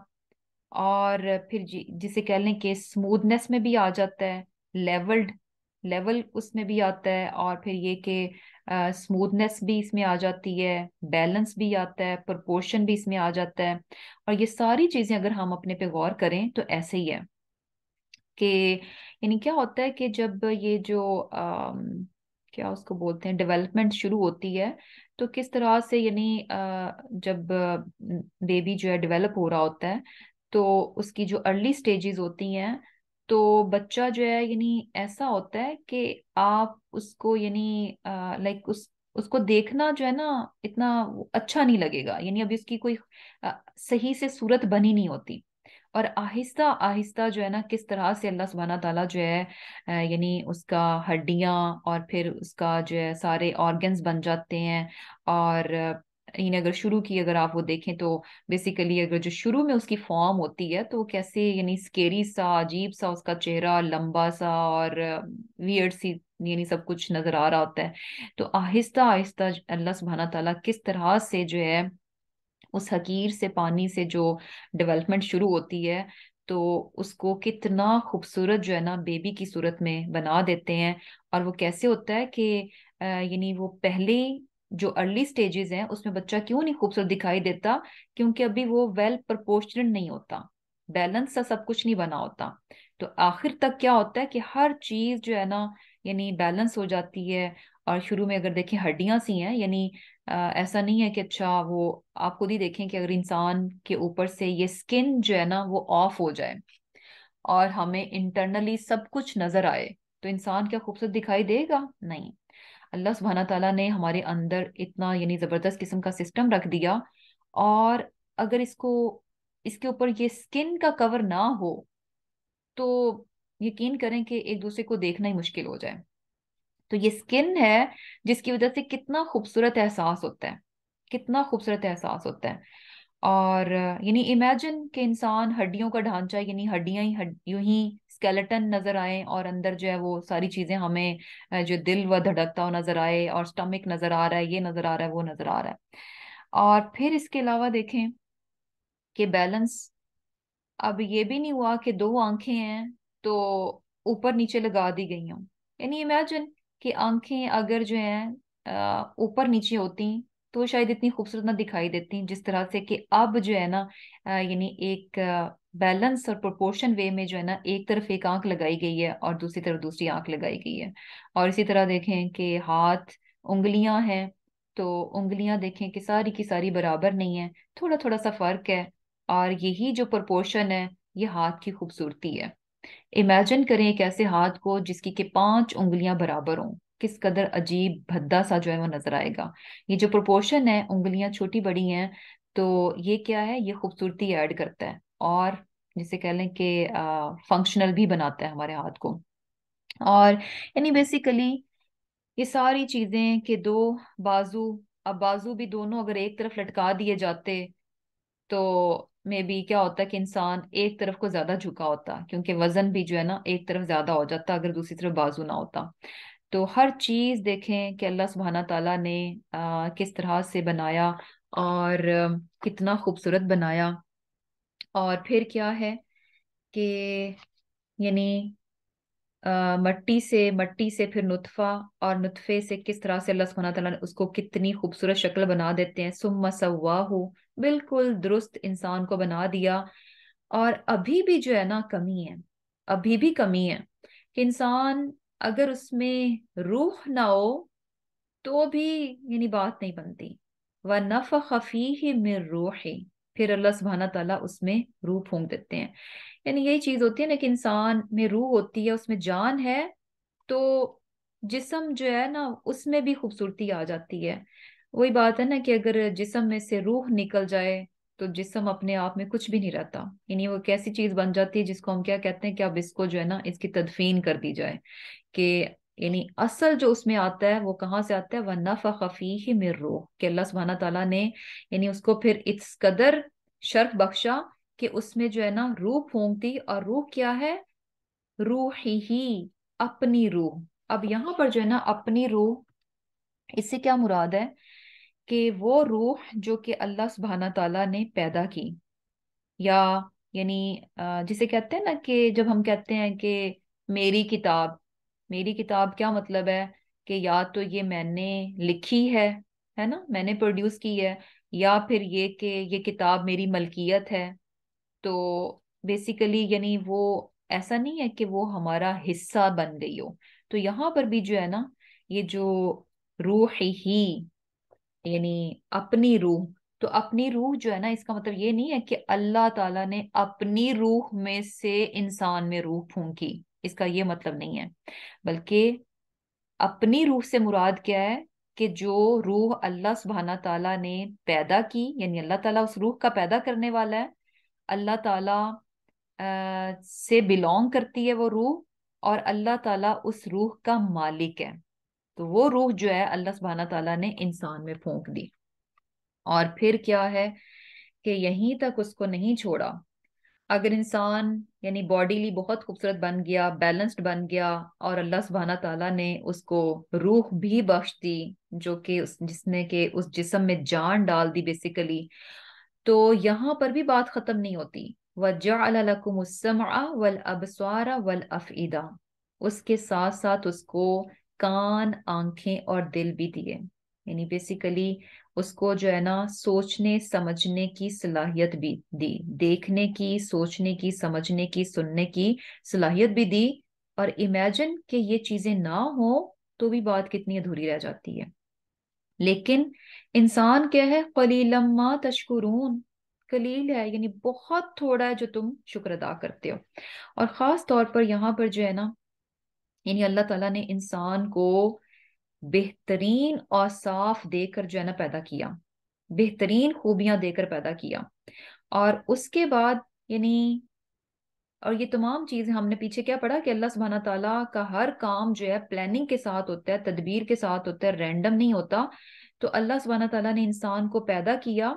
اور پھر جسے کہہ لیں کہ سموتھنس میں بھی آ جاتا ہے، لیول اس میں بھی آتا ہے. اور پھر یہ کہ سموتھنس بھی اس میں آ جاتی ہے، بیلنس بھی آتا ہے، پرپورشن بھی اس میں آ جاتا ہے. اور یہ ساری چیزیں اگر ہم اپنے پہ غور کریں تو ایسے ہی ہے کہ یعنی کیا ہوتا ہے کہ جب یہ جو کیا اس کو بولتے ہیں ڈیولپمنٹ شروع ہوتی ہے تو کس طرح سے یعنی جب بیبی جو ہے ڈیولپ ہو رہا ہوتا ہے تو اس کی جو ارلی سٹیجز ہوتی ہیں تو بچہ جو ہے یعنی ایسا ہوتا ہے کہ آپ اس کو یعنی لائک اس کو دیکھنا جو ہے نا اتنا اچھا نہیں لگے گا، یعنی ابھی اس کی کوئی صحیح سے صورت بنی نہیں ہوتی. اور آہستہ آہستہ جو ہے نا کس طرح سے اللہ سبحانہ تعالیٰ جو ہے یعنی اس کا ہڈیاں اور پھر اس کا جو ہے سارے آرگنز بن جاتے ہیں. اور یعنی اگر شروع کی اگر آپ وہ دیکھیں تو بیسیکلی اگر جو شروع میں اس کی فارم ہوتی ہے تو وہ کیسے یعنی اسکیری سا، عجیب سا اس کا چہرہ، لمبا سا اور ویئرڈ سی یعنی سب کچھ نظر آ رہا ہوتا ہے. تو آہستہ آہستہ اللہ سبحانہ تعالیٰ کس طرح سے جو ہے اس حقیر سے، پانی سے جو ڈیولپمنٹ شروع ہوتی ہے تو اس کو کتنا خوبصورت جو ہے نا بیبی کی صورت میں بنا دیتے ہیں. اور وہ کیسے ہوتا ہے کہ یعنی وہ پہلے جو ارلی سٹیجز ہیں اس میں بچہ کیوں نہیں خوبصورت دکھائی دیتا؟ کیونکہ ابھی وہ ویل پرپورشنڈ نہیں ہوتا، بیلنس سا سب کچھ نہیں بنا ہوتا. تو آخر تک کیا ہوتا ہے کہ ہر چیز جو ہے نا یعنی بیلنس ہو جاتی ہے. اور شروع میں اگر دیکھیں ہڈیاں سی ہیں، یعنی ایسا نہیں ہے کہ اچھا وہ آپ خود ہی دیکھیں کہ اگر انسان کے اوپر سے یہ سکن جو ہے نا وہ آف ہو جائے اور ہمیں انٹرنلی سب کچھ نظر آئے تو انسان کیا خوبصورت دکھائی دے گا؟ نہیں. اللہ سبحانہ تعالیٰ نے ہمارے اندر اتنا یعنی زبردست قسم کا سسٹم رکھ دیا، اور اگر اس کے اوپر یہ سکن کا کور نہ ہو تو یقین کریں کہ ایک دوسرے کو دیکھنا ہی مشکل ہو جائے. تو یہ سکن ہے جس کی وجہ سے کتنا خوبصورت احساس ہوتا ہے، کتنا خوبصورت احساس ہوتا ہے. اور یعنی امیجن کہ انسان ہڈیوں کا ڈھانچہ، یعنی ہڈیاں ہی یوں ہی اسکیلٹن نظر آئے، اور اندر جو ہے وہ ساری چیزیں ہمیں جو دل و دھڑکتا ہوا نظر آئے، اور سٹمک نظر آ رہا ہے، یہ نظر آ رہا ہے، وہ نظر آ رہا ہے. اور پھر اس کے علاوہ دیکھیں کہ بیلنس، اب یہ بھی نہیں ہوا کہ دو آنکھیں ہیں تو اوپر نیچے لگا دی گئی ہوں. یعنی امیجن کہ آنکھیں اگر جو ہیں اوپر نیچے ہوتی تو شاید اتنی خوبصورت نہ دکھائی دیتی جس طرح سے کہ اب جو ہے نا یعنی ایک بیلنس اور پروپورشن وے میں جو ہے نا ایک طرف ایک آنکھ لگائی گئی ہے اور دوسری طرف دوسری آنکھ لگائی گئی ہے. اور اسی طرح دیکھیں کہ ہاتھ، انگلیاں ہیں تو انگلیاں دیکھیں کہ ساری کی ساری برابر نہیں ہے، تھوڑا تھوڑا سا فرق ہے، اور یہی جو پرپورشن ہے یہ ہاتھ کی خوبصورتی ہے. امیجن کریں ایک ایسے ہاتھ کو جس کی کہ 5 انگلیاں برابر ہوں، کس قدر عجیب بھدا سا جو ہے وہ نظر آئے گا. یہ جو پروپورشن ہے، انگلیاں چھوٹی بڑی ہیں، تو یہ کیا ہے، یہ خوبصورتی ایڈ کرتا ہے، اور جسے کہہ لیں کہ فنکشنل بھی بناتا ہے ہمارے ہاتھ کو. اور یعنی بیسیکلی یہ ساری چیزیں کہ دو بازو، اب بازو بھی دونوں اگر ایک طرف لٹکا دیے جاتے تو مے بی کیا ہوتا کہ انسان ایک طرف کو زیادہ جھکا ہوتا، کیونکہ وزن بھی جو ہے نا ایک طرف زیادہ ہو جاتا اگر دوسری طرف بازو نہ ہوتا. تو ہر چیز دیکھیں کہ اللہ سبحانہ تعالیٰ نے کس طرح سے بنایا، اور کتنا خوبصورت بنایا. اور پھر کیا ہے کہ یعنی مٹی سے پھر نطفہ، اور نطفے سے کس طرح سے اللہ سبحانہ تعالیٰ نے اس کو کتنی خوبصورت شکل بنا دیتے ہیں. ثم سواہ، بالکل درست انسان کو بنا دیا. اور ابھی بھی جو ہے نا کمی ہے، ابھی بھی کمی ہے کہ انسان اگر اس میں روح نہ ہو تو بھی یعنی بات نہیں بنتی. وَنَفَخَ فِيهِ مِن رُوحِ، پھر اللہ سبحانہ تعالیٰ اس میں روح پھونک دیتے ہیں. یعنی یہی چیز ہوتی ہے نا کہ انسان میں روح ہوتی ہے، اس میں جان ہے، تو جسم جو ہے نا اس میں بھی خوبصورتی آ جاتی ہے. وہی بات ہے نا کہ اگر جسم میں سے روح نکل جائے تو جسم اپنے آپ میں کچھ بھی نہیں رہتا. یعنی وہ کیسی چیز بن جاتی ہے جس کو ہم کیا کہتے ہیں کہ اب اس کو جو ہے نا اس کی تدفین کر دی جائے. کہ یعنی اصل جو اس میں آتا ہے وہ کہاں سے آتا ہے، وَنَفَخَ فِيهِ مِن رُوحٍ، کہ اللہ سبحانہ تعالیٰ نے یعنی اس کو پھر اس قدر شرف بخشا کہ اس میں جو ہے نا روح پھونک دی. اور روح کیا ہے، روحی ہی، اپنی روح. اب یہاں پر جو ہے نا اپنی روح، اس سے کیا مراد ہے کہ وہ روح جو کہ اللہ سبحانہ تعالیٰ نے پیدا کی، یا یعنی جسے کہتے ہیں نا کہ جب ہم کہتے ہیں کہ میری کتاب، میری کتاب کیا مطلب ہے کہ یا تو یہ میں نے لکھی ہے نا، میں نے پروڈیوس کی ہے، یا پھر یہ کہ یہ کتاب میری ملکیت ہے. تو بیسیکلی یعنی وہ ایسا نہیں ہے کہ وہ ہمارا حصہ بن گئی ہو. تو یہاں پر بھی جو ہے نا یہ جو روح ہی، یعنی اپنی روح، تو اپنی روح جو ہے نا اس کا مطلب یہ نہیں ہے کہ اللہ تعالیٰ نے اپنی روح میں سے انسان میں روح پھونکی، اس کا یہ مطلب نہیں ہے. بلکہ اپنی روح سے مراد کیا ہے کہ جو روح اللہ سبحانہ تعالیٰ نے پیدا کی، یعنی اللہ تعالیٰ اس روح کا پیدا کرنے والا ہے، اللہ تعالیٰ سے بلونگ کرتی ہے وہ روح، اور اللہ تعالیٰ اس روح کا مالک ہے. تو وہ روح جو ہے اللہ سبحانہ تعالیٰ نے انسان میں پھونک دی. اور پھر کیا ہے کہ یہیں تک اس کو نہیں چھوڑا. اگر انسان یعنی باڈیلی بہت خوبصورت بن گیا، بیلنسڈ بن گیا، اور اللہ سبحانہ تعالیٰ نے اس کو روح بھی بخش دی جو کہ جس نے کہ اس جسم میں جان ڈال دی بیسیکلی، تو یہاں پر بھی بات ختم نہیں ہوتی. وَجَعَلَ لَكُمُ السَّمْعَ وَالْأَبْصَارَ وَالْأَفْئِدَةَ، اس کے ساتھ ساتھ اس کو کان، آنکھیں اور دل بھی دیے. یعنی بیسیکلی اس کو جو ہے نا سوچنے سمجھنے کی صلاحیت بھی دی، دیکھنے کی، سوچنے کی، سمجھنے کی، سننے کی صلاحیت بھی دی. اور امیجن کہ یہ چیزیں نہ ہو تو بھی بات کتنی ادھوری رہ جاتی ہے. لیکن انسان کیا ہے، قلیلا ما تشکرون، قلیل ہے، یعنی بہت تھوڑا ہے جو تم شکر ادا کرتے ہو۔ اور خاص طور پر یہاں پر جو ہے نا، یعنی اللہ تعالیٰ نے انسان کو بہترین اوصاف دے کر جو ہے نا پیدا کیا، بہترین خوبیاں دے کر پیدا کیا، اور اس کے بعد یعنی، اور یہ تمام چیزیں ہم نے پیچھے کیا پڑھا کہ اللہ سبحانہ تعالیٰ کا ہر کام جو ہے پلاننگ کے ساتھ ہوتا ہے، تدبیر کے ساتھ ہوتا ہے، رینڈم نہیں ہوتا۔ تو اللہ سبحانہ تعالیٰ نے انسان کو پیدا کیا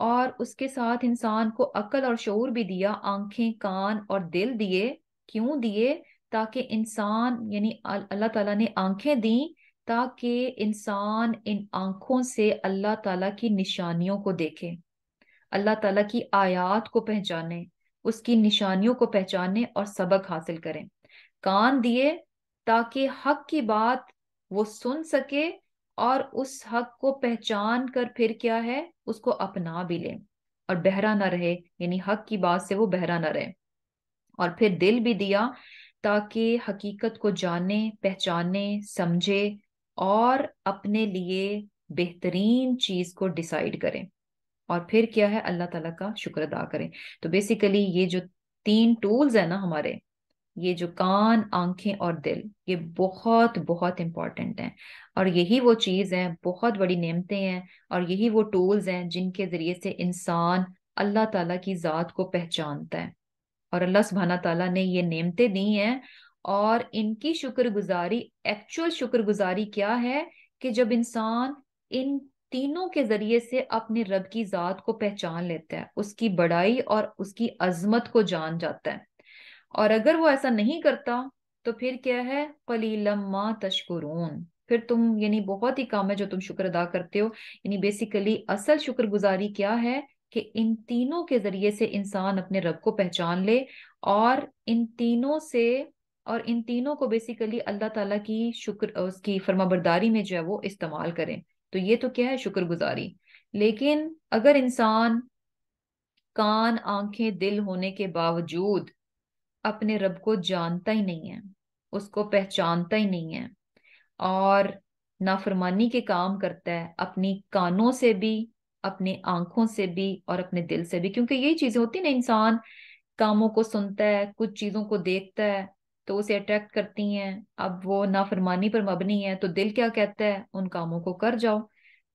اور اس کے ساتھ انسان کو عقل اور شعور بھی دیا، آنکھیں، کان اور دل دیے۔ کیوں دیے؟ تاکہ انسان، یعنی اللہ تعالیٰ نے آنکھیں دیں تاکہ انسان ان آنکھوں سے اللہ تعالیٰ کی نشانیوں کو دیکھے، اللہ تعالیٰ کی آیات کو پہچانے، اس کی نشانیوں کو پہچانے اور سبق حاصل کریں۔ کان دیے تاکہ حق کی بات وہ سن سکے اور اس حق کو پہچان کر پھر کیا ہے، اس کو اپنا بھی لے اور بہرا نہ رہے، یعنی حق کی بات سے وہ بہرا نہ رہے۔ اور پھر دل بھی دیا تاکہ حقیقت کو جانے، پہچانے، سمجھے اور اپنے لیے بہترین چیز کو ڈیسائیڈ کرے، اور پھر کیا ہے، اللہ تعالیٰ کا شکر ادا کریں۔ تو بیسیکلی یہ جو 3 ٹولز ہیں نا ہمارے، یہ جو کان، آنکھیں اور دل، یہ بہت بہت امپورٹنٹ ہیں، اور یہی وہ چیز ہیں، بہت بڑی نعمتیں ہیں، اور یہی وہ ٹولز ہیں جن کے ذریعے سے انسان اللہ تعالیٰ کی ذات کو پہچانتا ہے۔ اور اللہ سبحانہ تعالیٰ نے یہ نعمتیں دی ہیں، اور ان کی شکر گزاری، ایکچوئل شکر گزاری کیا ہے کہ جب انسان ان تینوں کے ذریعے سے اپنے رب کی ذات کو پہچان لیتا ہے، اس کی بڑائی اور اس کی عظمت کو جان جاتا ہے۔ اور اگر وہ ایسا نہیں کرتا تو پھر کیا ہے، قلیلا ما تشکرون، پھر تم، یعنی بہت ہی کم ہے جو تم شکر ادا کرتے ہو۔ یعنی بیسیکلی اصل شکر گزاری کیا ہے کہ ان تینوں کے ذریعے سے انسان اپنے رب کو پہچان لے، اور ان تینوں سے، اور ان تینوں کو بیسیکلی اللہ تعالیٰ کی شکر، اس کی فرما برداری میں جو ہے وہ استعمال کریں۔ تو یہ تو کیا ہے، شکر گزاری۔ لیکن اگر انسان کان، آنکھیں، دل ہونے کے باوجود اپنے رب کو جانتا ہی نہیں ہے، اس کو پہچانتا ہی نہیں ہے، اور نافرمانی کے کام کرتا ہے، اپنی کانوں سے بھی، اپنے آنکھوں سے بھی اور اپنے دل سے بھی، کیونکہ یہی چیزیں ہوتی ہیں نا، انسان کاموں کو سنتا ہے، کچھ چیزوں کو دیکھتا ہے تو اسے اٹریکٹ کرتی ہیں، اب وہ نافرمانی پر مبنی ہے تو دل کیا کہتا ہے، ان کاموں کو کر جاؤ۔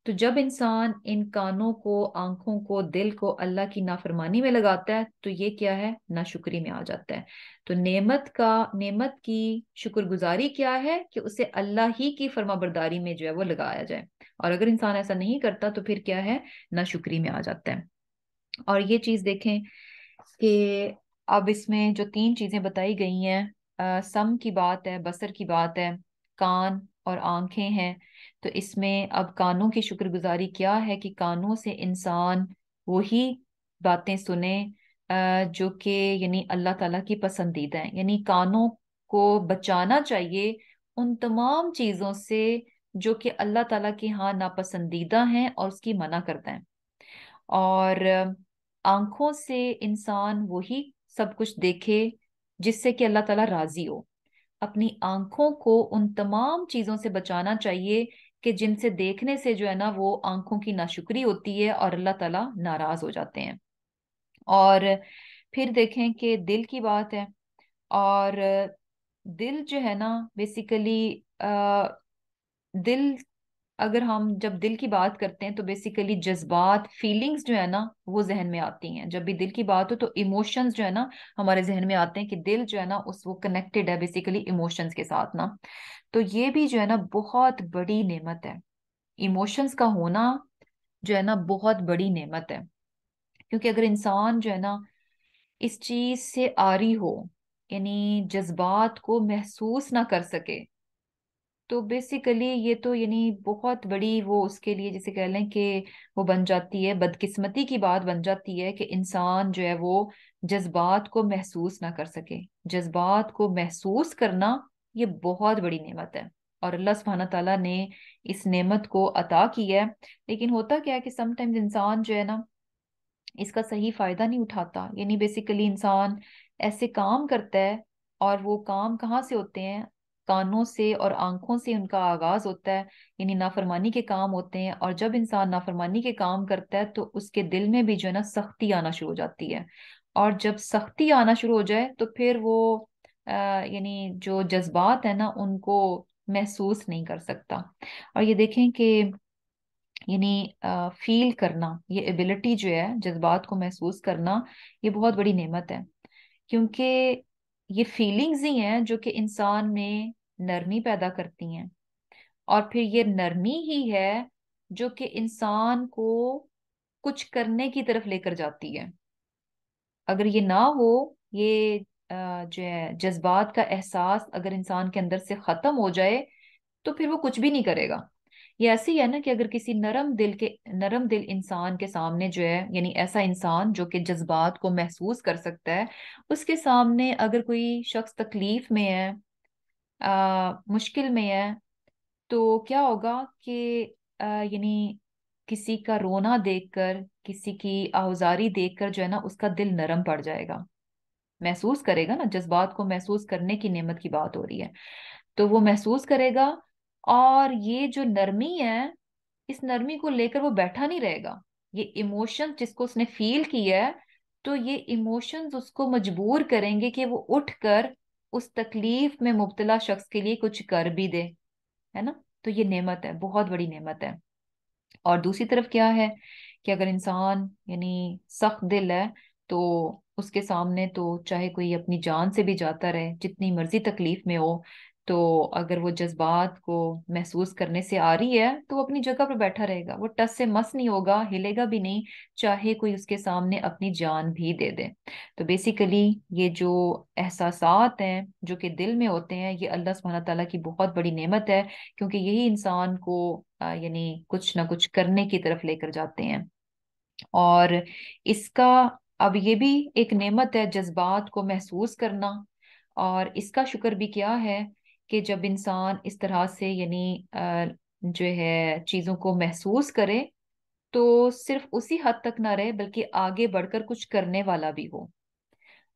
تو جب انسان ان کانوں کو، آنکھوں کو، دل کو اللہ کی نافرمانی میں لگاتا ہے تو یہ کیا ہے، ناشکری میں آ جاتا ہے۔ تو نعمت کی شکر گزاری کیا ہے کہ اسے اللہ ہی کی فرما برداری میں جو ہے وہ لگایا جائے، اور اگر انسان ایسا نہیں کرتا تو پھر کیا ہے، ناشکری میں آ جاتا ہے۔ اور یہ چیز دیکھیں کہ اب اس میں جو 3 چیزیں بتائی گئی ہیں، سم کی بات ہے، بصر کی بات ہے، کان اور آنکھیں ہیں، تو اس میں اب کانوں کی شکر گزاری کیا ہے کہ کانوں سے انسان وہی باتیں سنے جو کہ یعنی اللہ تعالیٰ کی پسندیدہ ہیں، یعنی کانوں کو بچانا چاہیے ان تمام چیزوں سے جو کہ اللہ تعالیٰ کے ہاں ناپسندیدہ ہیں اور اس کی منع کرتا ہے، اور آنکھوں سے انسان وہی سب کچھ دیکھے جس سے کہ اللہ تعالیٰ راضی ہو۔ اپنی آنکھوں کو ان تمام چیزوں سے بچانا چاہیے کہ جن سے دیکھنے سے جو ہے نا وہ آنکھوں کی ناشکری ہوتی ہے اور اللہ تعالیٰ ناراض ہو جاتے ہیں۔ اور پھر دیکھیں کہ دل کی بات ہے، اور دل جو ہے نا بیسیکلی دل، اگر ہم جب دل کی بات کرتے ہیں تو بیسیکلی جذبات، فیلنگز جو ہے نا وہ ذہن میں آتی ہیں۔ جب بھی دل کی بات ہو تو ایموشنز جو ہے نا ہمارے ذہن میں آتے ہیں کہ دل جو ہے نا وہ کنیکٹڈ ہے بیسیکلی ایموشنز کے ساتھ نا۔ تو یہ بھی جو ہے نا بہت بڑی نعمت ہے، ایموشنز کا ہونا جو ہے نا بہت بڑی نعمت ہے، کیونکہ اگر انسان جو ہے نا اس چیز سے عاری ہو، یعنی جذبات کو محسوس نہ کر سکے، تو بیسیکلی یہ تو یعنی بہت بڑی وہ اس کے لیے جسے کہہ لیں کہ وہ بن جاتی ہے، بدقسمتی کی بات بن جاتی ہے کہ انسان جو ہے وہ جذبات کو محسوس نہ کر سکے۔ جذبات کو محسوس کرنا یہ بہت بڑی نعمت ہے، اور اللہ سبحانہ تعالیٰ نے اس نعمت کو عطا کی ہے۔ لیکن ہوتا کیا ہے کہ سم ٹائمز انسان جو ہے نا اس کا صحیح فائدہ نہیں اٹھاتا، یعنی بیسیکلی انسان ایسے کام کرتا ہے، اور وہ کام کہاں سے ہوتے ہیں، کانوں سے اور آنکھوں سے ان کا آغاز ہوتا ہے، یعنی نافرمانی کے کام ہوتے ہیں، اور جب انسان نافرمانی کے کام کرتا ہے تو اس کے دل میں بھی جو ہے نا سختی آنا شروع ہو جاتی ہے، اور جب سختی آنا شروع ہو جائے تو پھر وہ یعنی جو جذبات ہیں نا ان کو محسوس نہیں کر سکتا۔ اور یہ دیکھیں کہ یعنی فیل کرنا، یہ ایبلٹی جو ہے جذبات کو محسوس کرنا، یہ بہت بڑی نعمت ہے، کیونکہ یہ فیلنگز ہی ہیں جو کہ انسان میں نرمی پیدا کرتی ہیں، اور پھر یہ نرمی ہی ہے جو کہ انسان کو کچھ کرنے کی طرف لے کر جاتی ہے۔ اگر یہ نہ ہو، یہ جو ہے جذبات کا احساس اگر انسان کے اندر سے ختم ہو جائے تو پھر وہ کچھ بھی نہیں کرے گا۔ یہ ایسی ہے نا کہ اگر کسی نرم دل انسان کے سامنے جو ہے، یعنی ایسا انسان جو کہ جذبات کو محسوس کر سکتا ہے، اس کے سامنے اگر کوئی شخص تکلیف میں ہے، مشکل میں ہے، تو کیا ہوگا کہ یعنی کسی کا رونا دیکھ کر، کسی کی آہوزاری دیکھ کر جو ہے نا اس کا دل نرم پڑ جائے گا، محسوس کرے گا نا، جذبات کو محسوس کرنے کی نعمت کی بات ہو رہی ہے، تو وہ محسوس کرے گا، اور یہ جو نرمی ہے، اس نرمی کو لے کر وہ بیٹھا نہیں رہے گا۔ یہ ایموشن جس کو اس نے فیل کیا ہے، تو یہ ایموشنز اس کو مجبور کریں گے کہ وہ اٹھ کر اس تکلیف میں مبتلا شخص کے لیے کچھ کر بھی دے، ہے نا؟ تو یہ نعمت ہے، بہت بڑی نعمت ہے۔ اور دوسری طرف کیا ہے کہ اگر انسان یعنی سخت دل ہے، تو اس کے سامنے تو چاہے کوئی اپنی جان سے بھی جاتا رہے، جتنی مرضی تکلیف میں ہو، تو اگر وہ جذبات کو محسوس کرنے سے آ رہی ہے تو وہ اپنی جگہ پر بیٹھا رہے گا، وہ ٹس سے مس نہیں ہوگا، ہلے گا بھی نہیں، چاہے کوئی اس کے سامنے اپنی جان بھی دے دے۔ تو بیسیکلی یہ جو احساسات ہیں جو کہ دل میں ہوتے ہیں، یہ اللہ سبحانہ تعالیٰ کی بہت بڑی نعمت ہے، کیونکہ یہی انسان کو یعنی کچھ نہ کچھ کرنے کی طرف لے کر جاتے ہیں۔ اور اس کا اب یہ بھی ایک نعمت ہے جذبات کو محسوس کرنا، اور اس کا شکر بھی کیا ہے کہ جب انسان اس طرح سے یعنی جو ہے چیزوں کو محسوس کرے تو صرف اسی حد تک نہ رہے بلکہ آگے بڑھ کر کچھ کرنے والا بھی ہو۔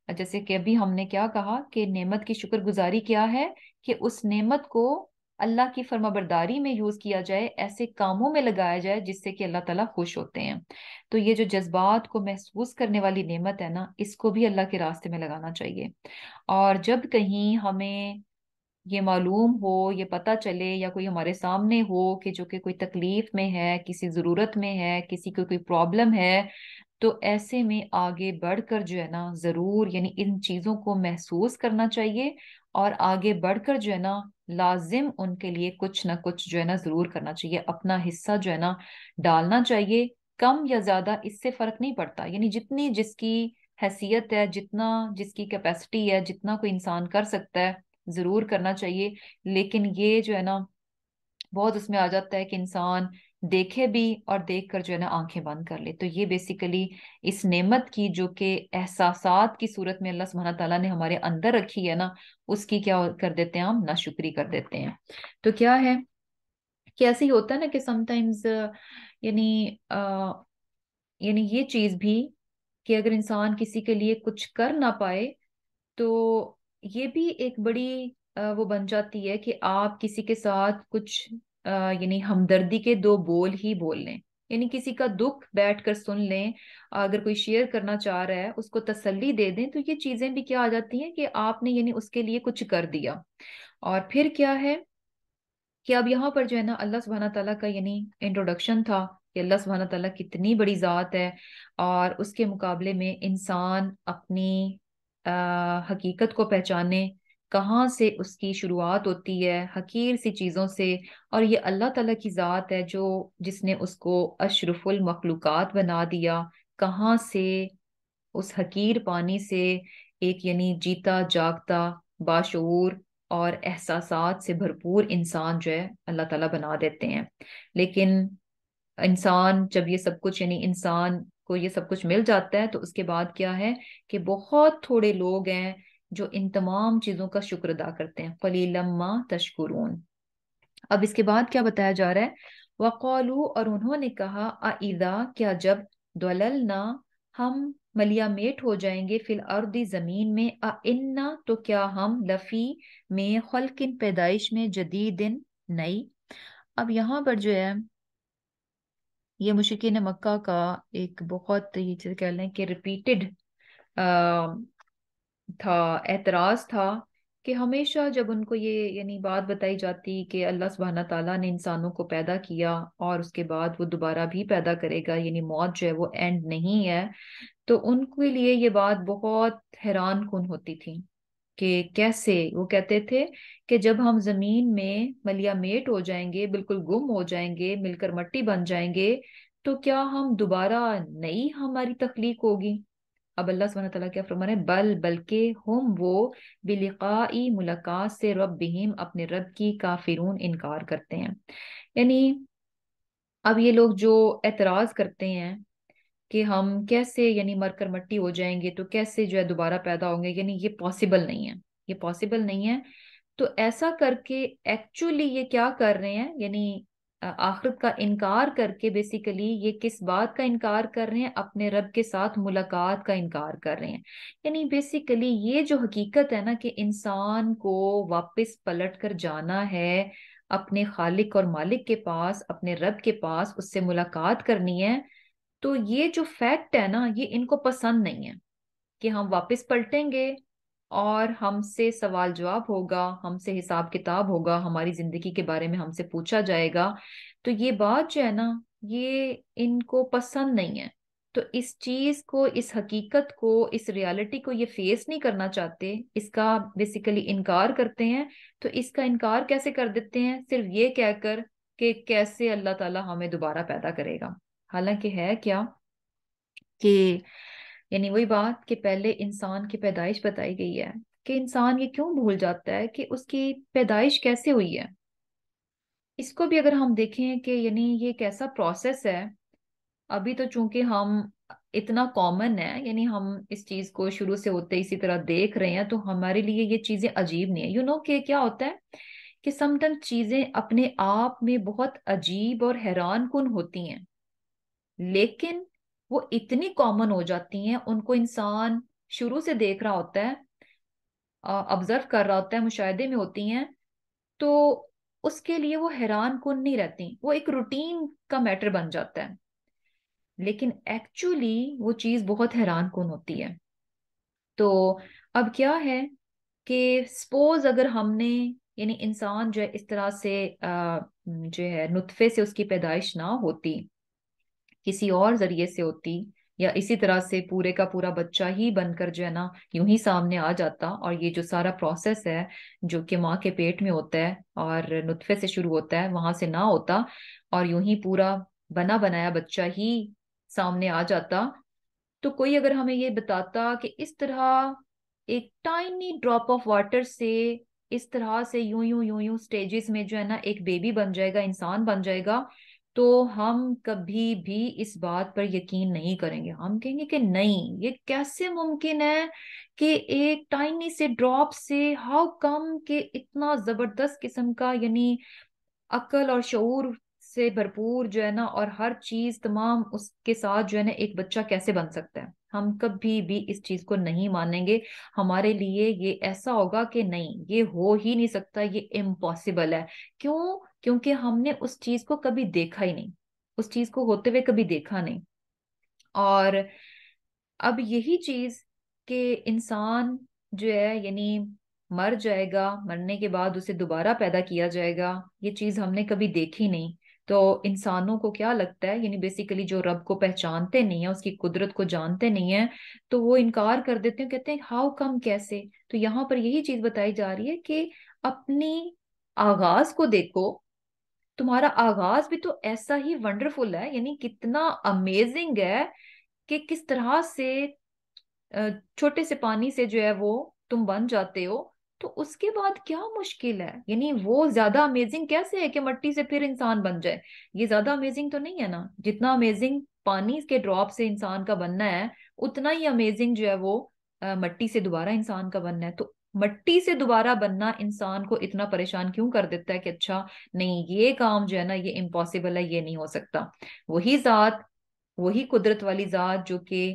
جیسے کہ ابھی ہم نے کیا کہا کہ نعمت کی شکر گزاری کیا ہے کہ اس نعمت کو اللہ کی فرما برداری میں یوز کیا جائے، ایسے کاموں میں لگایا جائے جس سے کہ اللہ تعالیٰ خوش ہوتے ہیں۔ تو یہ جو جذبات کو محسوس کرنے والی نعمت ہے نا، اس کو بھی اللہ کے راستے میں لگانا چاہیے۔ اور جب کہیں ہمیں یہ معلوم ہو، یہ پتہ چلے، یا کوئی ہمارے سامنے ہو کہ جو کہ کوئی تکلیف میں ہے، کسی ضرورت میں ہے، کسی کو کوئی پرابلم ہے، تو ایسے میں آگے بڑھ کر جو ہے نا ضرور یعنی ان چیزوں کو محسوس کرنا چاہیے، اور آگے بڑھ کر جو ہے نا لازم ان کے لیے کچھ نہ کچھ جو ہے نا ضرور کرنا چاہیے، اپنا حصہ جو ہے نا ڈالنا چاہیے، کم یا زیادہ اس سے فرق نہیں پڑتا، یعنی جتنی جس کی حیثیت ہے، جتنا جس کی کیپیسٹی ہے، جتنا کوئی انسان کر سکتا ہے ضرور کرنا چاہیے۔ لیکن یہ جو ہے نا بہت اس میں آ جاتا ہے کہ انسان دیکھے بھی اور دیکھ کر جو ہے نا آنکھیں بند کر لے، تو یہ بیسیکلی اس نعمت کی جو کہ احساسات کی صورت میں اللہ سبحانہ تعالیٰ نے ہمارے اندر رکھی ہے نا، اس کی کیا کر دیتے ہیں ہم ناشکری کر دیتے ہیں۔ تو کیا ہے کہ ایسے ہی ہوتا ہے نا کہ سم ٹائمز یعنی یعنی یہ چیز بھی کہ اگر انسان کسی کے لیے کچھ کر نہ پائے تو یہ بھی ایک بڑی وہ بن جاتی ہے کہ آپ کسی کے ساتھ کچھ یعنی ہمدردی کے دو بول ہی بول لیں، یعنی کسی کا دکھ بیٹھ کر سن لیں، اگر کوئی شیئر کرنا چاہ رہا ہے اس کو تسلی دے دیں، تو یہ چیزیں بھی کیا آ جاتی ہیں کہ آپ نے یعنی اس کے لیے کچھ کر دیا۔ اور پھر کیا ہے کہ اب یہاں پر جو ہے نا اللہ سبحانہ تعالیٰ کا یعنی انٹروڈکشن تھا کہ اللہ سبحانہ تعالیٰ کتنی بڑی ذات ہے، اور اس کے مقابلے میں انسان اپنی حقیقت کو پہچانے، کہاں سے اس کی شروعات ہوتی ہے، حقیر سی چیزوں سے، اور یہ اللہ تعالیٰ کی ذات ہے جو جس نے اس کو اشرف المخلوقات بنا دیا، کہاں سے اس حقیر پانی سے ایک یعنی جیتا جاگتا باشعور اور احساسات سے بھرپور انسان جو ہے اللہ تعالیٰ بنا دیتے ہیں۔ لیکن انسان جب یہ سب کچھ یعنی انسان کو یہ سب کچھ مل جاتا ہے تو اس کے بعد کیا ہے کہ بہت تھوڑے لوگ ہیں جو ان تمام چیزوں کا شکر ادا کرتے ہیں۔ قلیلا ما تشکرون۔ اب اس کے بعد کیا بتایا جا رہا ہے؟ وقالو، اور انہوں نے کہا، اذا، کیا جب، دللنا، ہم ملیامیٹ ہو جائیں گے فی الارض زمین میں، انا تو کیا ہم لفی میں خلق پیدائش میں جدید نئی. اب یہاں پر جو ہے یہ مشرکین مکہ کا ایک بہت یہ چیز کہہ لیں کہ ریپیٹڈ تھا، اعتراض تھا کہ ہمیشہ جب ان کو یہ یعنی بات بتائی جاتی کہ اللہ سبحانہ تعالیٰ نے انسانوں کو پیدا کیا اور اس کے بعد وہ دوبارہ بھی پیدا کرے گا، یعنی موت جو ہے وہ اینڈ نہیں ہے، تو ان کے لیے یہ بات بہت حیران کن ہوتی تھی کہ کیسے. وہ کہتے تھے کہ جب ہم زمین میں ملیا میٹ ہو جائیں گے، بالکل گم ہو جائیں گے، مل کر مٹی بن جائیں گے، تو کیا ہم دوبارہ نئی ہماری تخلیق ہوگی. اب اللہ سبحانہ تعالیٰ کیا فرما رہے ہیں، بلکہ ہم وہ بلقائی ملاقات سے ربہم اپنے رب کی کافرون انکار کرتے ہیں. یعنی اب یہ لوگ جو اعتراض کرتے ہیں کہ ہم کیسے یعنی مر کر مٹی ہو جائیں گے تو کیسے جو ہے دوبارہ پیدا ہوں گے، یعنی یہ پاسبل نہیں ہے، یہ پاسبل نہیں ہے. تو ایسا کر کے ایکچولی یہ کیا کر رہے ہیں، یعنی آخرت کا انکار کر کے بیسیکلی یہ کس بات کا انکار کر رہے ہیں، اپنے رب کے ساتھ ملاقات کا انکار کر رہے ہیں. یعنی بیسیکلی یہ جو حقیقت ہے نا کہ انسان کو واپس پلٹ کر جانا ہے اپنے خالق اور مالک کے پاس، اپنے رب کے پاس، اس سے ملاقات کرنی ہے، تو یہ جو فیکٹ ہے نا یہ ان کو پسند نہیں ہے کہ ہم واپس پلٹیں گے اور ہم سے سوال جواب ہوگا، ہم سے حساب کتاب ہوگا، ہماری زندگی کے بارے میں ہم سے پوچھا جائے گا. تو یہ بات جو ہے نا یہ ان کو پسند نہیں ہے. تو اس چیز کو، اس حقیقت کو، اس ریالٹی کو یہ فیس نہیں کرنا چاہتے، اس کا بیسیکلی انکار کرتے ہیں. تو اس کا انکار کیسے کر دیتے ہیں، صرف یہ کہہ کر کہ کیسے اللہ تعالیٰ ہمیں دوبارہ پیدا کرے گا. حالانکہ ہے کیا کہ یعنی وہی بات کہ پہلے انسان کی پیدائش بتائی گئی ہے کہ انسان یہ کیوں بھول جاتا ہے کہ اس کی پیدائش کیسے ہوئی ہے. اس کو بھی اگر ہم دیکھیں کہ یعنی یہ کیسا پروسیس ہے، ابھی تو چونکہ ہم اتنا کامن ہے، یعنی ہم اس چیز کو شروع سے ہوتے اسی طرح دیکھ رہے ہیں، تو ہمارے لیے یہ چیزیں عجیب نہیں ہیں. کہ کیا ہوتا ہے کہ سم ٹائم چیزیں اپنے آپ میں بہت عجیب اور حیران کن ہوتی ہیں، لیکن وہ اتنی کامن ہو جاتی ہیں، ان کو انسان شروع سے دیکھ رہا ہوتا ہے، آبزرو کر رہا ہوتا ہے، مشاہدے میں ہوتی ہیں، تو اس کے لیے وہ حیران کن نہیں رہتی، وہ ایک روٹین کا میٹر بن جاتا ہے. لیکن ایکچولی وہ چیز بہت حیران کن ہوتی ہے. تو اب کیا ہے کہ سپوز اگر ہم نے یعنی انسان جو ہے اس طرح سے جو ہے نطفے سے اس کی پیدائش نہ ہوتی، کسی اور ذریعے سے ہوتی، یا اسی طرح سے پورے کا پورا بچہ ہی بن کر جو ہے نا یوں ہی سامنے آ جاتا، اور یہ جو سارا پروسیس ہے جو کہ ماں کے پیٹ میں ہوتا ہے اور نطفے سے شروع ہوتا ہے وہاں سے نہ ہوتا، اور یوں ہی پورا بنا بنایا بچہ ہی سامنے آ جاتا، تو کوئی اگر ہمیں یہ بتاتا کہ اس طرح ایک ٹائنی ڈراپ آف واٹر سے اس طرح سے یوں یوں یوں یوں سٹیجز میں جو ہے نا ایک بیبی بن جائے گا، انسان بن جائے گا، تو ہم کبھی بھی اس بات پر یقین نہیں کریں گے. ہم کہیں گے کہ نہیں، یہ کیسے ممکن ہے کہ ایک ٹائنی سے ڈراپ سے ہاؤ کم کہ اتنا زبردست قسم کا یعنی عقل اور شعور سے بھرپور جو ہے نا اور ہر چیز تمام اس کے ساتھ جو ہے نا ایک بچہ کیسے بن سکتا ہے. ہم کبھی بھی اس چیز کو نہیں مانیں گے. ہمارے لیے یہ ایسا ہوگا کہ نہیں، یہ ہو ہی نہیں سکتا، یہ امپاسبل ہے. کیوں؟ کیونکہ ہم نے اس چیز کو کبھی دیکھا ہی نہیں، اس چیز کو ہوتے ہوئے کبھی دیکھا نہیں. اور اب یہی چیز کہ انسان جو ہے یعنی مر جائے گا، مرنے کے بعد اسے دوبارہ پیدا کیا جائے گا، یہ چیز ہم نے کبھی دیکھی نہیں. تو انسانوں کو کیا لگتا ہے، یعنی بیسیکلی جو رب کو پہچانتے نہیں ہیں، اس کی قدرت کو جانتے نہیں ہیں، تو وہ انکار کر دیتے ہیں، کہتے ہیں ہاؤ کم، کیسے. تو یہاں پر یہی چیز بتائی جا رہی ہے کہ اپنی آغاز کو دیکھو، تمہارا آغاز بھی تو ایسا ہی ونڈرفل ہے، یعنی کتنا امیزنگ ہے کہ کس طرح سے چھوٹے سے پانی سے جو ہے وہ تم بن جاتے ہو. تو اس کے بعد کیا مشکل ہے، یعنی وہ زیادہ امیزنگ کیسے ہے کہ مٹی سے پھر انسان بن جائے. یہ زیادہ امیزنگ تو نہیں ہے نا. جتنا امیزنگ پانی کے ڈراپ سے انسان کا بننا ہے، اتنا ہی امیزنگ جو ہے وہ مٹی سے دوبارہ انسان کا بننا ہے. تو مٹی سے دوبارہ بننا انسان کو اتنا پریشان کیوں کر دیتا ہے کہ اچھا نہیں، یہ کام جو ہے نا یہ امپاسبل ہے، یہ نہیں ہو سکتا. وہی ذات، وہی قدرت والی ذات جو کہ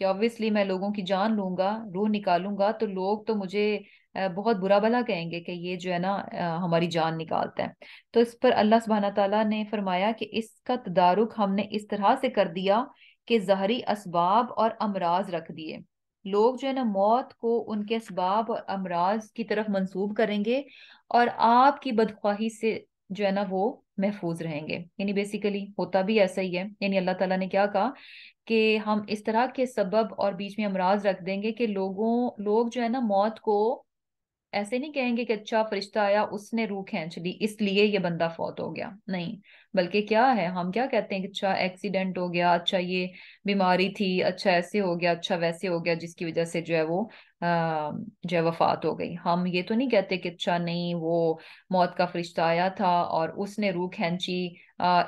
کہ obviously میں لوگوں کی جان لوں گا، روح نکالوں گا، تو لوگ تو مجھے بہت برا بھلا کہیں گے کہ یہ جو ہے نا ہماری جان نکالتا ہے۔ تو اس پر اللہ سبحانہ تعالیٰ نے فرمایا کہ اس کا تدارک ہم نے اس طرح سے کر دیا کہ ظاہری اسباب اور امراض رکھ دیے۔ لوگ جو ہے نا موت کو ان کے اسباب اور امراض کی طرف منسوب کریں گے، اور آپ کی بدخواہی سے جو ہے نا وہ محفوظ رہیں گے۔ یعنی بیسیکلی ہوتا بھی ایسا ہی ہے، یعنی اللہ تعالیٰ نے کیا کہا کہ ہم اس طرح کے سبب اور بیچ میں امراض رکھ دیں گے کہ لوگ جو ہے نا موت کو ایسے نہیں کہیں گے کہ اچھا فرشتہ آیا، اس نے روح کھینچ لی اس لیے یہ بندہ فوت ہو گیا، نہیں، بلکہ کیا ہے، ہم کیا کہتے ہیں کہ اچھا ایکسیڈنٹ ہو گیا، اچھا یہ بیماری تھی، اچھا ایسے ہو گیا، اچھا ویسے ہو گیا، جس کی وجہ سے جو ہے وہ جو ہے وفات ہو گئی۔ ہم یہ تو نہیں کہتے کہ اچھا نہیں، وہ موت کا فرشتہ آیا تھا اور اس نے روح کھینچی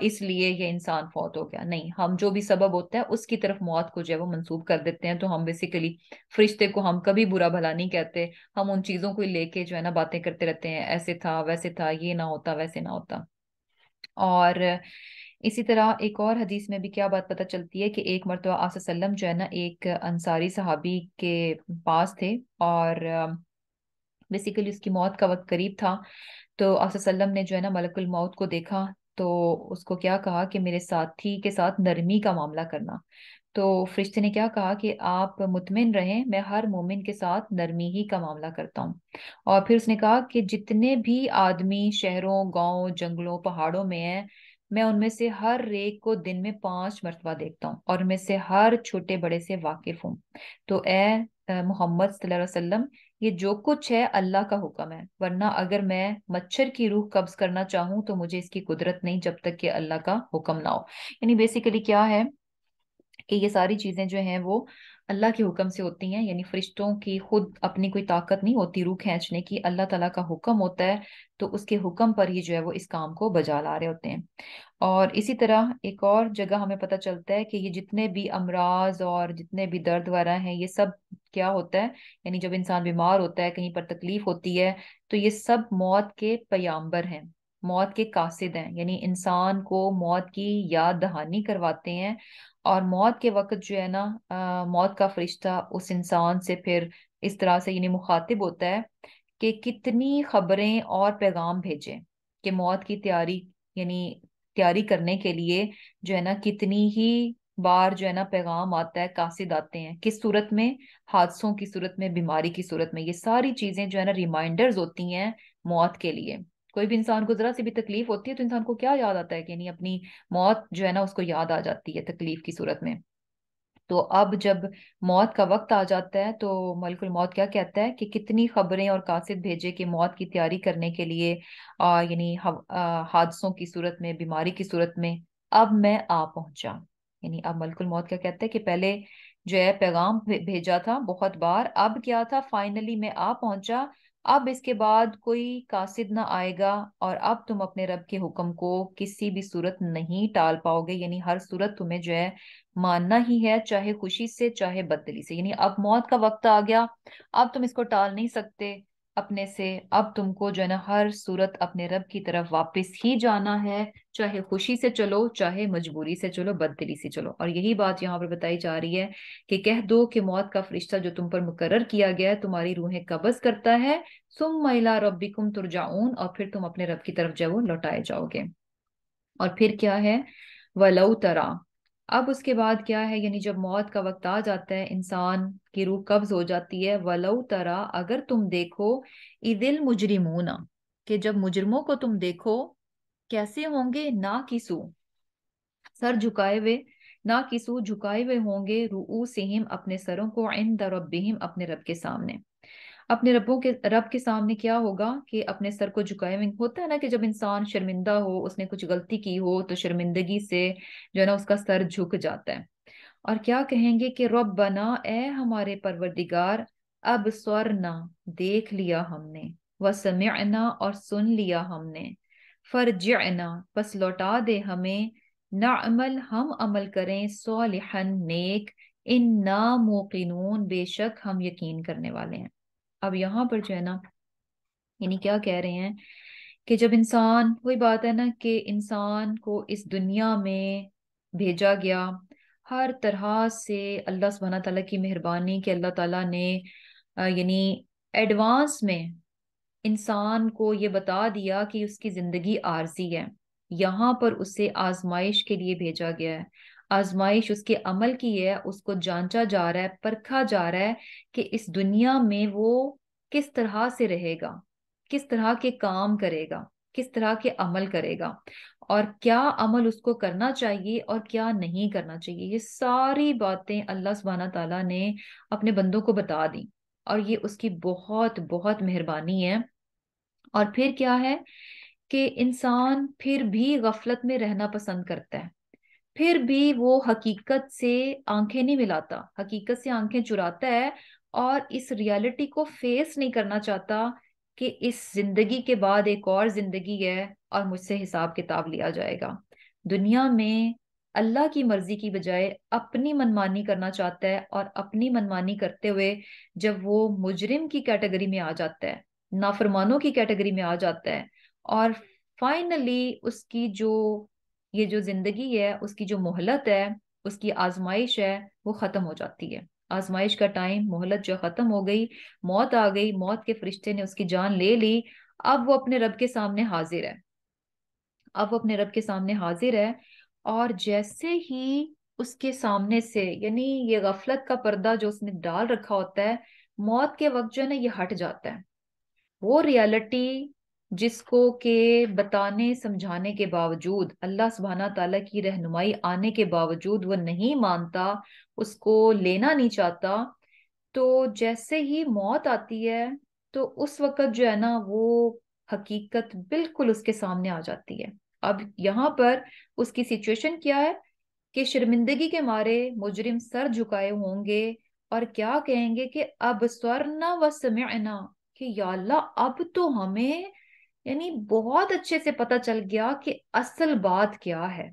اس لیے یہ انسان فوت ہو گیا، نہیں، ہم جو بھی سبب ہوتا ہے اس کی طرف موت کو جو ہے وہ منسوب کر دیتے ہیں۔ تو ہم بیسیکلی فرشتے کو ہم کبھی برا بھلا نہیں کہتے، ہم ان چیزوں کو لے کے جو ہے نا باتیں کرتے رہتے ہیں، ایسے تھا ویسے تھا، یہ نہ ہوتا ویسے نہ ہوتا۔ اور اسی طرح ایک اور حدیث میں بھی کیا بات پتہ چلتی ہے کہ ایک مرتبہ آپ صلی اللہ علیہ وسلم جو ہے نا ایک انصاری صحابی کے پاس تھے، اور بیسیکلی اس کی موت کا وقت قریب تھا۔ تو آپ صلی اللہ علیہ وسلم نے جو ہے نا ملک الموت کو دیکھا، تو اس کو کیا کہا کہ میرے ساتھی کے ساتھ نرمی کا معاملہ کرنا۔ تو فرشتے نے کیا کہا کہ آپ مطمئن رہیں، میں ہر مومن کے ساتھ نرمی ہی کا معاملہ کرتا ہوں۔ اور پھر اس نے کہا کہ جتنے بھی آدمی شہروں، گاؤں، جنگلوں، پہاڑوں میں ہیں، میں ان میں سے ہر ایک کو دن میں 5 مرتبہ دیکھتا ہوں، اور ان میں سے ہر چھوٹے بڑے سے واقف ہوں۔ تو اے محمد صلی اللہ علیہ وسلم، یہ جو کچھ ہے اللہ کا حکم ہے، ورنہ اگر میں مچھر کی روح قبض کرنا چاہوں تو مجھے اس کی قدرت نہیں جب تک کہ اللہ کا حکم نہ ہو۔ یعنی بیسیکلی کیا ہے کہ یہ ساری چیزیں جو ہیں وہ اللہ کے حکم سے ہوتی ہیں، یعنی فرشتوں کی خود اپنی کوئی طاقت نہیں ہوتی روح کھینچنے کی، اللہ تعالیٰ کا حکم ہوتا ہے، تو اس کے حکم پر ہی جو ہے وہ اس کام کو بجا لا رہے ہوتے ہیں۔ اور اسی طرح ایک اور جگہ ہمیں پتہ چلتا ہے کہ یہ جتنے بھی امراض اور جتنے بھی درد وغیرہ ہیں، یہ سب کیا ہوتا ہے، یعنی جب انسان بیمار ہوتا ہے، کہیں پر تکلیف ہوتی ہے، تو یہ سب موت کے پیامبر ہیں، موت کے قاصد ہیں، یعنی انسان کو موت کی یاد دہانی کرواتے ہیں۔ اور موت کے وقت جو ہے نا موت کا فرشتہ اس انسان سے پھر اس طرح سے یعنی مخاطب ہوتا ہے کہ کتنی خبریں اور پیغام بھیجیں، کہ موت کی تیاری، یعنی تیاری کرنے کے لیے جو ہے نا کتنی ہی بار جو ہے نا پیغام آتا ہے، قاصد آتے ہیں، کس صورت میں، حادثوں کی صورت میں، بیماری کی صورت میں، یہ ساری چیزیں جو ہے نا ریمائنڈرز ہوتی ہیں موت کے لیے۔ کوئی بھی انسان کو ذرا سی بھی تکلیف ہوتی ہے تو انسان کو کیا یاد آتا ہے کہ یعنی اپنی موت جو ہے نا اس کو یاد آ جاتی ہے تکلیف کی صورت میں۔ تو اب جب موت کا وقت آ جاتا ہے تو ملک الموت کیا کہتا ہے کہ کتنی خبریں اور قاصد بھیجے کہ موت کی تیاری کرنے کے لیے یعنی حادثوں کی صورت میں، بیماری کی صورت میں اب میں آ پہنچا۔ یعنی اب ملک الموت کیا کہتا ہے کہ پہلے جو ہے پیغام بھیجا تھا بہت بار، اب کیا تھا، فائنلی میں آ پہنچا، اب اس کے بعد کوئی قاصد نہ آئے گا، اور اب تم اپنے رب کے حکم کو کسی بھی صورت نہیں ٹال پاؤ گے، یعنی ہر صورت تمہیں جو ہے ماننا ہی ہے، چاہے خوشی سے چاہے بددلی سے، یعنی اب موت کا وقت آ گیا، اب تم اس کو ٹال نہیں سکتے اپنے سے، اب تم کو جو ہے نا ہر صورت اپنے رب کی طرف واپس ہی جانا ہے، چاہے خوشی سے چلو چاہے مجبوری سے چلو، بددلی سے چلو۔ اور یہی بات یہاں پر بتائی جا رہی ہے کہ کہہ دو کہ موت کا فرشتہ جو تم پر مقرر کیا گیا ہے تمہاری روحیں قبض کرتا ہے، ثم الی ربکم ترجعون، اور پھر تم اپنے رب کی طرف جو لوٹائے جاؤ گے۔ اور پھر کیا ہے، وَلَوْ تَرَا، اب اس کے بعد کیا ہے، یعنی جب موت کا وقت آ جاتا ہے، انسان کی روح قبض ہو جاتی ہے، وَلَوْ تَرَا، اگر تم دیکھو، اِذِ الْمُجْرِمُونَ، کہ جب مجرموں کو تم دیکھو کیسے ہوں گے، ناکسو، سر جھکائے ہوئے، ناکسو، جھکائے ہوئے ہوں گے، رؤوسہم، اپنے سروں کو، عند ربہم، اپنے رب کے سامنے۔ اپنے رب کے سامنے کیا ہوگا کہ اپنے سر کو جھکائے ہوئے ہوتا ہے نا، کہ جب انسان شرمندہ ہو، اس نے کچھ غلطی کی ہو تو شرمندگی سے جو ہے نا اس کا سر جھک جاتا ہے، اور کیا کہیں گے کہ ربنا، اے ہمارے پروردگار، ابصرنا، دیکھ لیا ہم نے، وسمعنا، اور سن لیا ہم نے، فرجعنا، پس لوٹا دے ہمیں، نعمل، ہم عمل کریں، صالحا، نیک، انا موقنون، بے شک ہم یقین کرنے والے ہیں۔ اب یہاں پر جو ہے نا یعنی کیا کہہ رہے ہیں کہ جب انسان، وہی بات ہے نا کہ انسان کو اس دنیا میں بھیجا گیا، ہر طرح سے اللہ سبحانہ تعالیٰ کی مہربانی کہ اللہ تعالیٰ نے یعنی ایڈوانس میں انسان کو یہ بتا دیا کہ اس کی زندگی عارضی ہے، یہاں پر اسے آزمائش کے لیے بھیجا گیا ہے۔ آزمائش اس کے عمل کی ہے، اس کو جانچا جا رہا ہے، پرکھا جا رہا ہے کہ اس دنیا میں وہ کس طرح سے رہے گا، کس طرح کے کام کرے گا، کس طرح کے عمل کرے گا، اور کیا عمل اس کو کرنا چاہیے اور کیا نہیں کرنا چاہیے۔ یہ ساری باتیں اللہ سبحانہ تعالیٰ نے اپنے بندوں کو بتا دی، اور یہ اس کی بہت بہت مہربانی ہے۔ اور پھر کیا ہے کہ انسان پھر بھی غفلت میں رہنا پسند کرتا ہے، پھر بھی وہ حقیقت سے آنکھیں نہیں ملاتا، حقیقت سے آنکھیں چراتا ہے، اور اس ریالٹی کو فیس نہیں کرنا چاہتا کہ اس زندگی کے بعد ایک اور زندگی ہے اور مجھ سے حساب کتاب لیا جائے گا۔ دنیا میں اللہ کی مرضی کی بجائے اپنی منمانی کرنا چاہتا ہے، اور اپنی منمانی کرتے ہوئے جب وہ مجرم کی کیٹیگری میں آ جاتا ہے، نافرمانوں کی کیٹیگری میں آ جاتا ہے، اور فائنلی اس کی جو یہ جو زندگی ہے، اس کی جو مہلت ہے، اس کی آزمائش ہے، وہ ختم ہو جاتی ہے۔ آزمائش کا ٹائم، مہلت جو ختم ہو گئی، موت آ گئی، موت کے فرشتے نے اس کی جان لے لی، اب وہ اپنے رب کے سامنے حاضر ہے، اب وہ اپنے رب کے سامنے حاضر ہے۔ اور جیسے ہی اس کے سامنے سے یعنی یہ غفلت کا پردہ جو اس نے ڈال رکھا ہوتا ہے، موت کے وقت جو ہے نا یہ ہٹ جاتا ہے۔ وہ ریالٹی جس کو کہ بتانے سمجھانے کے باوجود، اللہ سبحانہ تعالیٰ کی رہنمائی آنے کے باوجود وہ نہیں مانتا، اس کو لینا نہیں چاہتا، تو جیسے ہی موت آتی ہے تو اس وقت جو ہے نا وہ حقیقت بالکل اس کے سامنے آ جاتی ہے۔ اب یہاں پر اس کی سچویشن کیا ہے کہ شرمندگی کے مارے مجرم سر جھکائے ہوں گے، اور کیا کہیں گے کہ اب سورنا و سمعنا، کہ یا اللہ اب تو ہمیں یعنی بہت اچھے سے پتا چل گیا کہ اصل بات کیا ہے،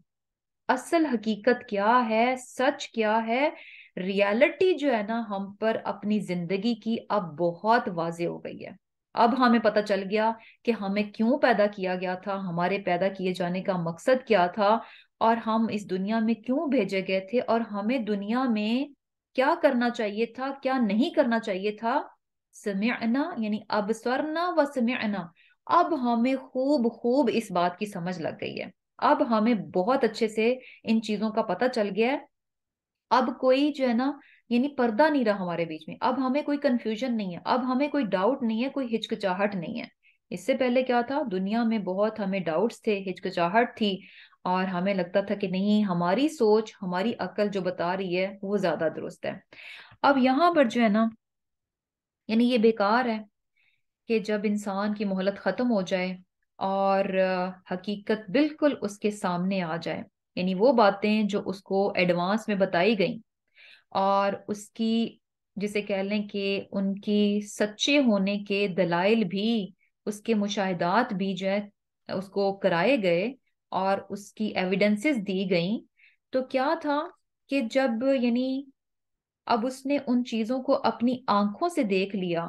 اصل حقیقت کیا ہے، سچ کیا ہے۔ ریالٹی جو ہے نا ہم پر اپنی زندگی کی اب بہت واضح ہو گئی ہے۔ اب ہمیں پتہ چل گیا کہ ہمیں کیوں پیدا کیا گیا تھا، ہمارے پیدا کیے جانے کا مقصد کیا تھا، اور ہم اس دنیا میں کیوں بھیجے گئے تھے، اور ہمیں دنیا میں کیا کرنا چاہیے تھا، کیا نہیں کرنا چاہیے تھا۔ سمعنا یعنی ابصرنا و سمعنا، اب ہمیں خوب خوب اس بات کی سمجھ لگ گئی ہے، اب ہمیں بہت اچھے سے ان چیزوں کا پتہ چل گیا ہے۔ اب کوئی جو ہے نا یعنی پردہ نہیں رہا ہمارے بیچ میں، اب ہمیں کوئی کنفیوژن نہیں ہے، اب ہمیں کوئی ڈاؤٹ نہیں ہے، کوئی ہچکچاہٹ نہیں ہے۔ اس سے پہلے کیا تھا، دنیا میں بہت ہمیں ڈاؤٹس تھے، ہچکچاہٹ تھی، اور ہمیں لگتا تھا کہ نہیں، ہماری سوچ، ہماری عقل جو بتا رہی ہے وہ زیادہ درست ہے۔ اب یہاں پر جو ہے نا یعنی یہ بیکار ہے کہ جب انسان کی مہلت ختم ہو جائے اور حقیقت بالکل اس کے سامنے آ جائے، یعنی وہ باتیں جو اس کو ایڈوانس میں بتائی گئیں، اور اس کی جسے کہہ لیں کہ ان کی سچے ہونے کے دلائل بھی، اس کے مشاہدات بھی جو ہے اس کو کرائے گئے، اور اس کی ایویڈنسز دی گئیں، تو کیا تھا کہ جب یعنی اب اس نے ان چیزوں کو اپنی آنکھوں سے دیکھ لیا،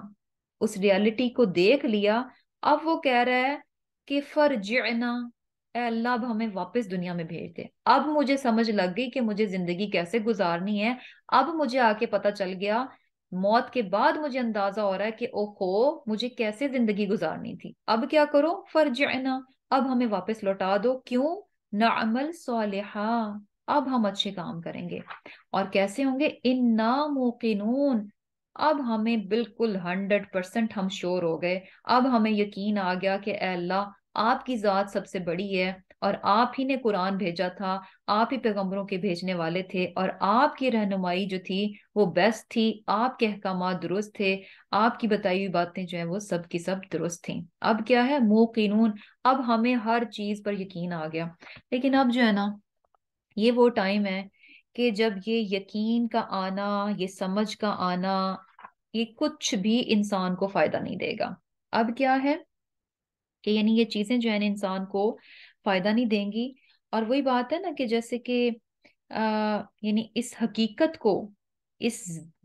اس ریالٹی کو دیکھ لیا، اب وہ کہہ رہا ہے کہ فرجعنا، اے اللہ اب ہمیں واپس دنیا میں بھیج دے۔ اب مجھے سمجھ لگ گئی کہ مجھے زندگی کیسے گزارنی ہے، اب مجھے آ کے پتا چل گیا، موت کے بعد مجھے اندازہ ہو رہا ہے کہ اوہو مجھے کیسے زندگی گزارنی تھی۔ اب کیا کرو، فرجعنا، اب ہمیں واپس لوٹا دو، کیوں، نعمل صالحا، اب ہم اچھے کام کریں گے، اور کیسے ہوں گے، انا موقنون، اب ہمیں بالکل 100% ہم شور ہو گئے، اب ہمیں یقین آ گیا کہ اے اللہ آپ کی ذات سب سے بڑی ہے، اور آپ ہی نے قرآن بھیجا تھا، آپ ہی پیغمبروں کے بھیجنے والے تھے، اور آپ کی رہنمائی جو تھی وہ بیسٹ تھی، آپ کے احکامات درست تھے، آپ کی بتائی ہوئی باتیں جو ہیں وہ سب کی سب درست تھیں۔ اب کیا ہے، موقنون، اب ہمیں ہر چیز پر یقین آ گیا۔ لیکن اب جو ہے نا یہ وہ ٹائم ہے کہ جب یہ یقین کا آنا، یہ سمجھ کا آنا، یہ کچھ بھی انسان کو فائدہ نہیں دے گا۔ اب کیا ہے کہ یعنی یہ چیزیں جو ہیں انسان کو فائدہ نہیں دیں گی، اور وہی بات ہے نا کہ جیسے کہ یعنی اس حقیقت کو، اس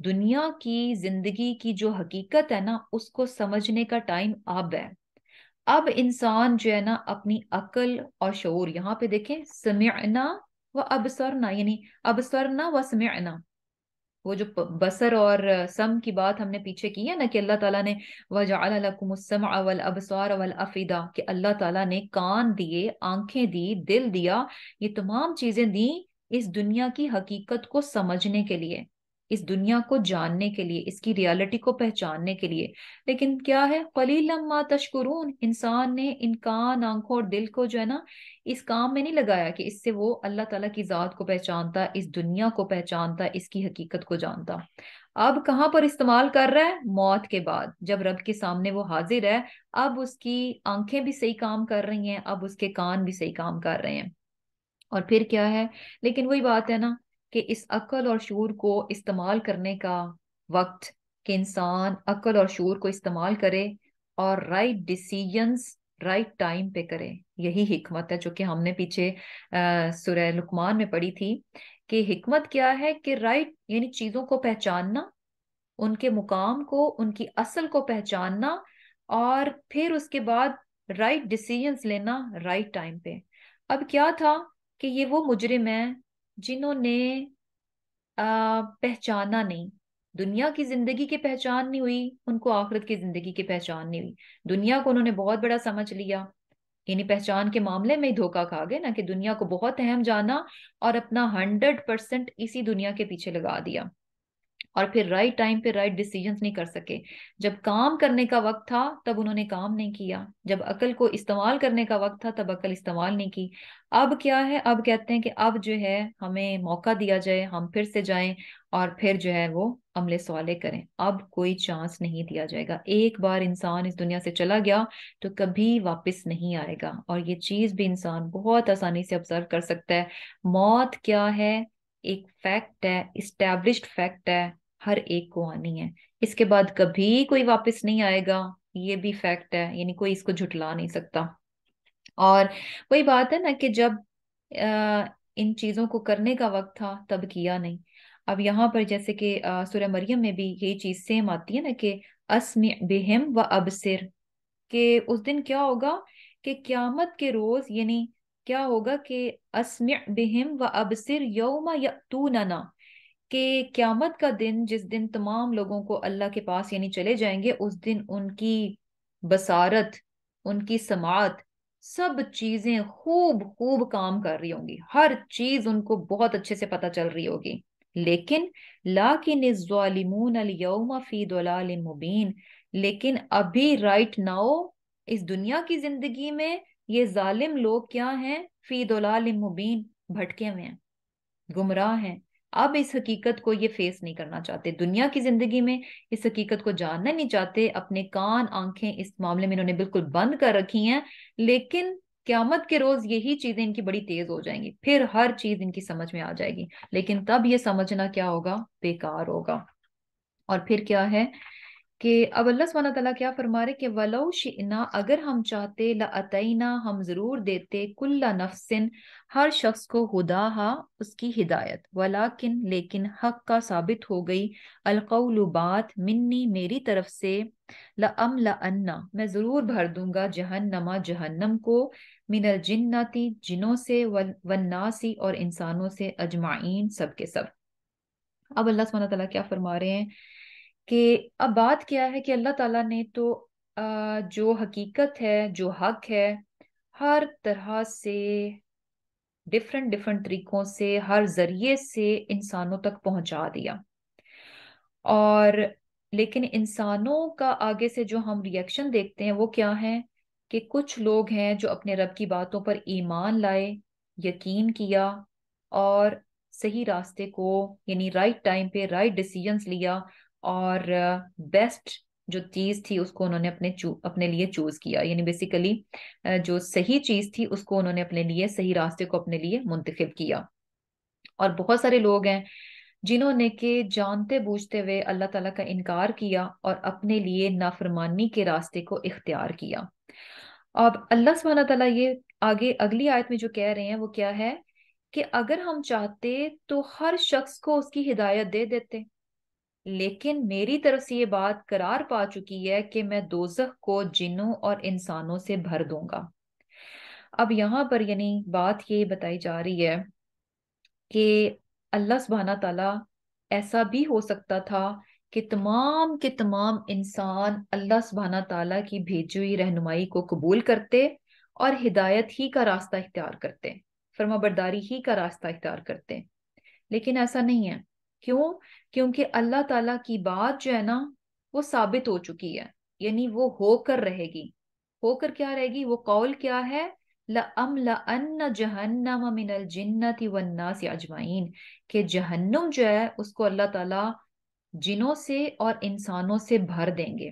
دنیا کی زندگی کی جو حقیقت ہے نا اس کو سمجھنے کا ٹائم اب ہے۔ اب انسان جو ہے نا اپنی عقل اور شعور، یہاں پہ دیکھیں سمعنا وہ ابصرنا یعنی ابصرنا و سمعنا، وہ جو بصر اور سم کی بات ہم نے پیچھے کی ہے نا کہ اللہ تعالیٰ نے وَجَعَلَ لَكُمُ السَّمْعَ وَالْأَبْصَارَ وَالْأَفْئِدَةَ، کہ اللہ تعالیٰ نے کان دیے، آنکھیں دی، دل دیا، یہ تمام چیزیں دیں اس دنیا کی حقیقت کو سمجھنے کے لیے، اس دنیا کو جاننے کے لیے، اس کی ریالٹی کو پہچاننے کے لیے۔ لیکن کیا ہے، قَلِيلًا مَا تَشْكُرُونَ، انسان نے ان کان، آنکھوں اور دل کو جو ہے نا اس کام میں نہیں لگایا کہ اس سے وہ اللہ تعالیٰ کی ذات کو پہچانتا، اس دنیا کو پہچانتا، اس کی حقیقت کو جانتا۔ اب کہاں پر استعمال کر رہا ہے؟ موت کے بعد، جب رب کے سامنے وہ حاضر ہے، اب اس کی آنکھیں بھی صحیح کام کر رہی ہیں، اب اس کے کان بھی صحیح کام کر رہے ہیں۔ اور پھر کیا ہے، لیکن وہی بات ہے نا کہ اس عقل اور شعور کو استعمال کرنے کا وقت، کہ انسان عقل اور شعور کو استعمال کرے اور رائٹ ڈیسیجنز رائٹ ٹائم پہ کرے، یہی حکمت ہے جو کہ ہم نے پیچھے سورہ لقمان میں پڑھی تھی، کہ حکمت کیا ہے کہ رائٹ یعنی چیزوں کو پہچاننا، ان کے مقام کو، ان کی اصل کو پہچاننا، اور پھر اس کے بعد رائٹ ڈیسیجنز لینا رائٹ ٹائم پہ۔ اب کیا تھا کہ یہ وہ مجرم ہیں جنہوں نے پہچانا نہیں، دنیا کی زندگی کی پہچان نہیں ہوئی، ان کو آخرت کی زندگی کی پہچان نہیں ہوئی، دنیا کو انہوں نے بہت بڑا سمجھ لیا، یعنی پہچان کے معاملے میں ہی دھوکا کھا گئے نا، کہ دنیا کو بہت اہم جانا اور اپنا 100% اسی دنیا کے پیچھے لگا دیا، اور پھر رائٹ ٹائم پہ رائٹ ڈیسیجنز نہیں کر سکے۔ جب کام کرنے کا وقت تھا تب انہوں نے کام نہیں کیا، جب عقل کو استعمال کرنے کا وقت تھا تب عقل استعمال نہیں کی۔ اب کیا ہے، اب کہتے ہیں کہ اب جو ہے ہمیں موقع دیا جائے، ہم پھر سے جائیں اور پھر جو ہے وہ عمل صالح کریں۔ اب کوئی چانس نہیں دیا جائے گا، ایک بار انسان اس دنیا سے چلا گیا تو کبھی واپس نہیں آئے گا، اور یہ چیز بھی انسان بہت آسانی سے آبزرو کر سکتا ہے۔ موت کیا ہے، ایک فیکٹ ہے، اسٹیبلشڈ فیکٹ ہے، ہر ایک کو آنی ہے، اس کے بعد کبھی کوئی واپس نہیں آئے گا، یہ بھی فیکٹ ہے، یعنی کوئی اس کو جھٹلا نہیں سکتا۔ اور وہی بات ہے نا کہ جب ان چیزوں کو کرنے کا وقت تھا تب کیا نہیں۔ اب یہاں پر جیسے کہ سورہ مریم میں بھی یہی چیز سیم آتی ہے نا کہ اسمع بہم و ابصر، کہ اس دن کیا ہوگا کہ قیامت کے روز یعنی کیا ہوگا کہ اسمع بہم و ابصر یوم یأتوننا، کہ قیامت کا دن، جس دن تمام لوگوں کو اللہ کے پاس یعنی چلے جائیں گے، اس دن ان کی بصارت، ان کی سماعت، سب چیزیں خوب خوب کام کر رہی ہوں گی، ہر چیز ان کو بہت اچھے سے پتہ چل رہی ہوگی۔ لیکن الظالمون اليوم فی ضلال مبین، لیکن ابھی رائٹ ناؤ اس دنیا کی زندگی میں یہ ظالم لوگ کیا ہیں، فی ضلال مبین، بھٹکے ہوئے ہیں، گمراہ ہیں۔ اب اس حقیقت کو یہ فیس نہیں کرنا چاہتے، دنیا کی زندگی میں اس حقیقت کو جاننا نہیں چاہتے، اپنے کان، آنکھیں اس معاملے میں انہوں نے بالکل بند کر رکھی ہیں، لیکن قیامت کے روز یہی چیزیں ان کی بڑی تیز ہو جائیں گی، پھر ہر چیز ان کی سمجھ میں آ جائے گی، لیکن تب یہ سمجھنا کیا ہوگا، بیکار ہوگا۔ اور پھر کیا ہے کہ اب اللہ سبحانہ تعالیٰ کیا فرما رہے کہ وَلَوْ شِئْنَا، اگر ہم چاہتے، لَأَتَيْنَا، ہم ضرور دیتے، كُلَّ نَفْسٍ، ہر شخص کو، ہداها، اس کی ہدایت، ولیکن، لیکن، حق کا ثابت ہو گئی، القول، بات، منی، میری طرف سے، لَأَمْلَأَنَّ، میں ضرور بھر دوں گا، جہنم، جہنم کو، من الجنتی، جنوں سے، والناس، اور انسانوں سے، اجمعین، سب کے سب۔ اب اللہ سبحانہ تعالیٰ کیا فرما رہے ہیں کہ اب بات کیا ہے کہ اللہ تعالیٰ نے تو جو حقیقت ہے، جو حق ہے، ہر طرح سے، ڈفرنٹ ڈفرنٹ طریقوں سے، ہر ذریعے سے انسانوں تک پہنچا دیا، اور لیکن انسانوں کا آگے سے جو ہم ریئیکشن دیکھتے ہیں وہ کیا ہے کہ کچھ لوگ ہیں جو اپنے رب کی باتوں پر ایمان لائے، یقین کیا، اور صحیح راستے کو یعنی رائٹ ٹائم پہ رائٹ ڈیسیجنز لیا، اور بیسٹ جو چیز تھی اس کو انہوں نے اپنے لیے چوز کیا، یعنی بیسیکلی جو صحیح چیز تھی اس کو انہوں نے اپنے لیے، صحیح راستے کو اپنے لیے منتخب کیا۔ اور بہت سارے لوگ ہیں جنہوں نے کہ جانتے بوجھتے ہوئے اللہ تعالیٰ کا انکار کیا اور اپنے لیے نافرمانی کے راستے کو اختیار کیا۔ اب اللہ سبحانہ تعالیٰ یہ آگے اگلی آیت میں جو کہہ رہے ہیں وہ کیا ہے کہ اگر ہم چاہتے تو ہر شخص کو اس کی ہدایت دے دیتے، لیکن میری طرف سے یہ بات قرار پا چکی ہے کہ میں دوزخ کو جنوں اور انسانوں سے بھر دوں گا۔ اب یہاں پر یعنی بات یہ بتائی جا رہی ہے کہ اللہ سبحانہ تعالیٰ ایسا بھی ہو سکتا تھا کہ تمام کے تمام انسان اللہ سبحانہ تعالیٰ کی بھیجی ہوئی رہنمائی کو قبول کرتے اور ہدایت ہی کا راستہ اختیار کرتے، فرما برداری ہی کا راستہ اختیار کرتے، لیکن ایسا نہیں ہے۔ کیوں؟ کیونکہ اللہ تعالیٰ کی بات جو ہے نا وہ ثابت ہو چکی ہے، یعنی وہ ہو کر رہے گی۔ ہو کر کیا رہے گی؟ وہ قول کیا ہے؟ لَأَمْلَأَنَّ جَهَنَّمَ مِنَ الْجِنَّةِ وَالنَّاسِ أَجْمَعِينَ، کہ جہنم جو ہے اس کو اللہ تعالیٰ جنوں سے اور انسانوں سے بھر دیں گے۔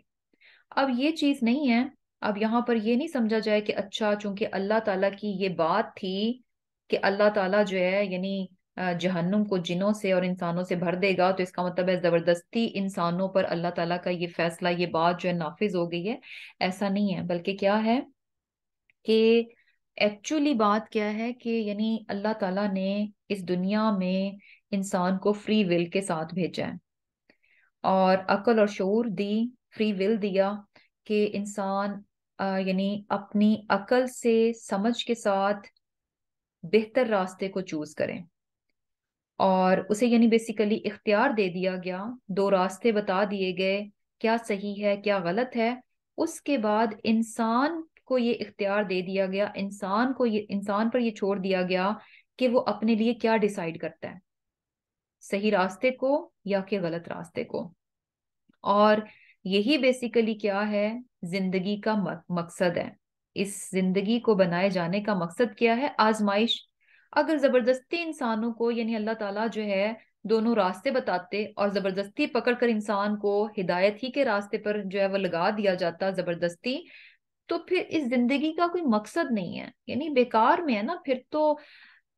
اب یہ چیز نہیں ہے، اب یہاں پر یہ نہیں سمجھا جائے کہ اچھا چونکہ اللہ تعالیٰ کی یہ بات تھی کہ اللہ تعالیٰ جو ہے یعنی جہنم کو جنوں سے اور انسانوں سے بھر دے گا، تو اس کا مطلب ہے زبردستی انسانوں پر اللہ تعالیٰ کا یہ فیصلہ، یہ بات جو ہے نافذ ہو گئی ہے۔ ایسا نہیں ہے، بلکہ کیا ہے کہ ایکچولی بات کیا ہے کہ یعنی اللہ تعالیٰ نے اس دنیا میں انسان کو فری ول کے ساتھ بھیجا ہے، اور عقل اور شعور دی، فری ول دیا کہ انسان یعنی اپنی عقل سے سمجھ کے ساتھ بہتر راستے کو چوز کریں، اور اسے یعنی بیسیکلی اختیار دے دیا گیا، دو راستے بتا دیے گئے، کیا صحیح ہے کیا غلط ہے۔ اس کے بعد انسان کو یہ اختیار دے دیا گیا، انسان پر یہ چھوڑ دیا گیا کہ وہ اپنے لیے کیا ڈیسائیڈ کرتا ہے، صحیح راستے کو یا کہ غلط راستے کو۔ اور یہی بیسیکلی کیا ہے، زندگی کا مقصد ہے۔ اس زندگی کو بنائے جانے کا مقصد کیا ہے؟ آزمائش۔ اگر زبردستی انسانوں کو یعنی اللہ تعالیٰ جو ہے دونوں راستے بتاتے اور زبردستی پکڑ کر انسان کو ہدایت ہی کے راستے پر جو ہے وہ لگا دیا جاتا زبردستی، تو پھر اس زندگی کا کوئی مقصد نہیں ہے، یعنی بیکار میں ہے نا پھر تو۔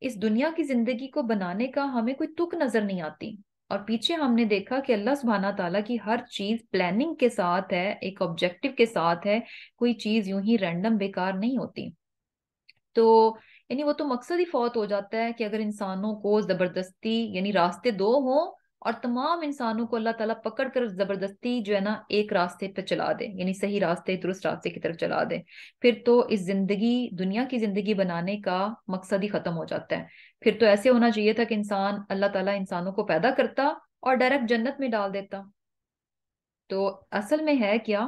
اس دنیا کی زندگی کو بنانے کا ہمیں کوئی تک نظر نہیں آتی، اور پیچھے ہم نے دیکھا کہ اللہ سبحانہ تعالیٰ کی ہر چیز پلاننگ کے ساتھ ہے، ایک آبجیکٹو کے ساتھ ہے، کوئی چیز یوں ہی رینڈم بیکار نہیں ہوتی۔ تو یعنی وہ تو مقصد ہی فوت ہو جاتا ہے کہ اگر انسانوں کو زبردستی یعنی راستے دو ہوں اور تمام انسانوں کو اللہ تعالیٰ پکڑ کر زبردستی جو ہے نا ایک راستے پہ چلا دے، یعنی صحیح راستے درست راستے کی طرف چلا دے، پھر تو اس زندگی دنیا کی زندگی بنانے کا مقصد ہی ختم ہو جاتا ہے۔ پھر تو ایسے ہونا چاہیے تھا کہ اللہ تعالیٰ انسانوں کو پیدا کرتا اور ڈائریکٹ جنت میں ڈال دیتا۔ تو اصل میں ہے کیا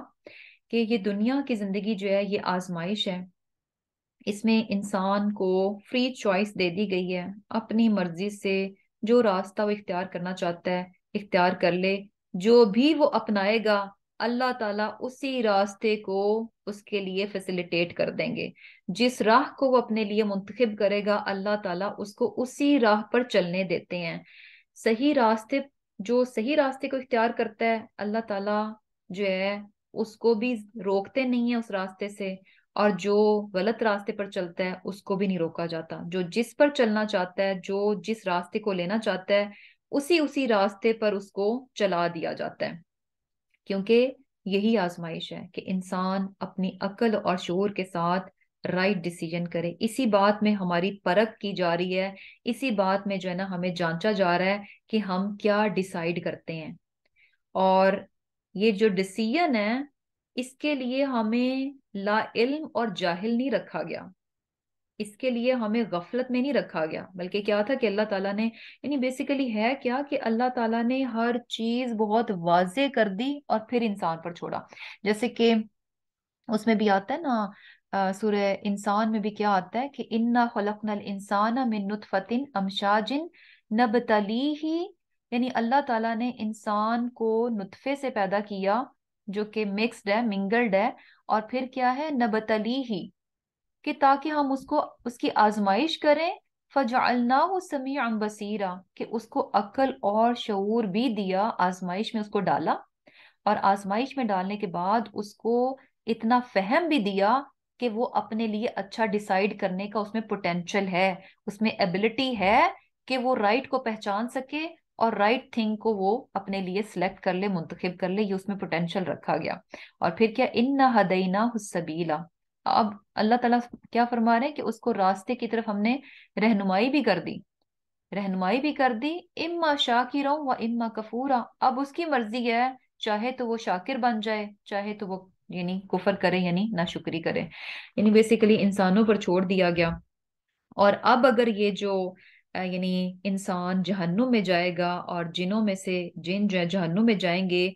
کہ یہ دنیا کی زندگی جو ہے یہ آزمائش ہے، اس میں انسان کو فری چوائس دے دی گئی ہے، اپنی مرضی سے جو راستہ وہ اختیار کرنا چاہتا ہے اختیار کر لے، جو بھی وہ اپنائے گا اللہ تعالیٰ اسی راستے کو اس کے لیے فیسیلیٹیٹ کر دیں گے۔ جس راہ کو وہ اپنے لیے منتخب کرے گا اللہ تعالیٰ اس کو اسی راہ پر چلنے دیتے ہیں۔ صحیح راستے جو صحیح راستے کو اختیار کرتا ہے اللہ تعالیٰ جو ہے اس کو بھی روکتے نہیں ہے اس راستے سے، اور جو غلط راستے پر چلتا ہے اس کو بھی نہیں روکا جاتا۔ جو جس پر چلنا چاہتا ہے، جو جس راستے کو لینا چاہتا ہے اسی راستے پر اس کو چلا دیا جاتا ہے، کیونکہ یہی آزمائش ہے کہ انسان اپنی عقل اور شعور کے ساتھ رائٹ ڈیسیجن کرے۔ اسی بات میں ہماری پرکھ کی جا رہی ہے، اسی بات میں جو ہے نا ہمیں جانچا جا رہا ہے کہ ہم کیا ڈیسائیڈ کرتے ہیں۔ اور یہ جو ڈیسیژن ہے اس کے لیے ہمیں لا علم اور جاہل نہیں رکھا گیا، اس کے لیے ہمیں غفلت میں نہیں رکھا گیا، بلکہ کیا تھا کہ اللہ تعالیٰ نے یعنی بیسیکلی ہے کیا کہ اللہ تعالیٰ نے ہر چیز بہت واضح کر دی اور پھر انسان پر چھوڑا۔ جیسے کہ اس میں بھی آتا ہے نا سورہ انسان میں بھی کیا آتا ہے کہ انا خلقنا الانسان من نطفۃ امشاج نبتلیہ، یعنی اللہ تعالیٰ نے انسان کو نطفے سے پیدا کیا جو کہ مکسڈ ہے، منگلڈ ہے، اور پھر کیا ہے نبتلیہ، کہ تاکہ ہم اس کو اس کی آزمائش کریں، فجعلناہ سمیعا بصیرا، کہ اس کو عقل اور شعور بھی دیا، آزمائش میں اس کو ڈالا، اور آزمائش میں ڈالنے کے بعد اس کو اتنا فہم بھی دیا کہ وہ اپنے لیے اچھا ڈیسائیڈ کرنے کا اس میں پوٹینشل ہے، اس میں ایبلٹی ہے کہ وہ رائٹ کو پہچان سکے اور رائٹ تھنگ کو وہ اپنے لیے سلیکٹ کر لے، منتخب کر لے، یہ اس میں پوٹینشل رکھا گیا۔ اور پھر کیا اِنَّا ہَدَيْنَاهُ السَّبِيلَ، اب اللہ تعالیٰ کیا فرما رہے ہیں کہ اس کو راستے کی طرف ہم نے رہنمائی بھی کر دی، رہنمائی بھی کر دی، اما شاکرا و اما کفورا، اب اس کی مرضی ہے، چاہے تو وہ شاکر بن جائے، چاہے تو وہ یعنی کفر کرے یعنی ناشکری کرے، یعنی بیسیکلی انسانوں پر چھوڑ دیا گیا۔ اور اب اگر یہ جو یعنی انسان جہنم میں جائے گا اور جنوں میں سے جن جو ہے جہنم میں جائیں گے،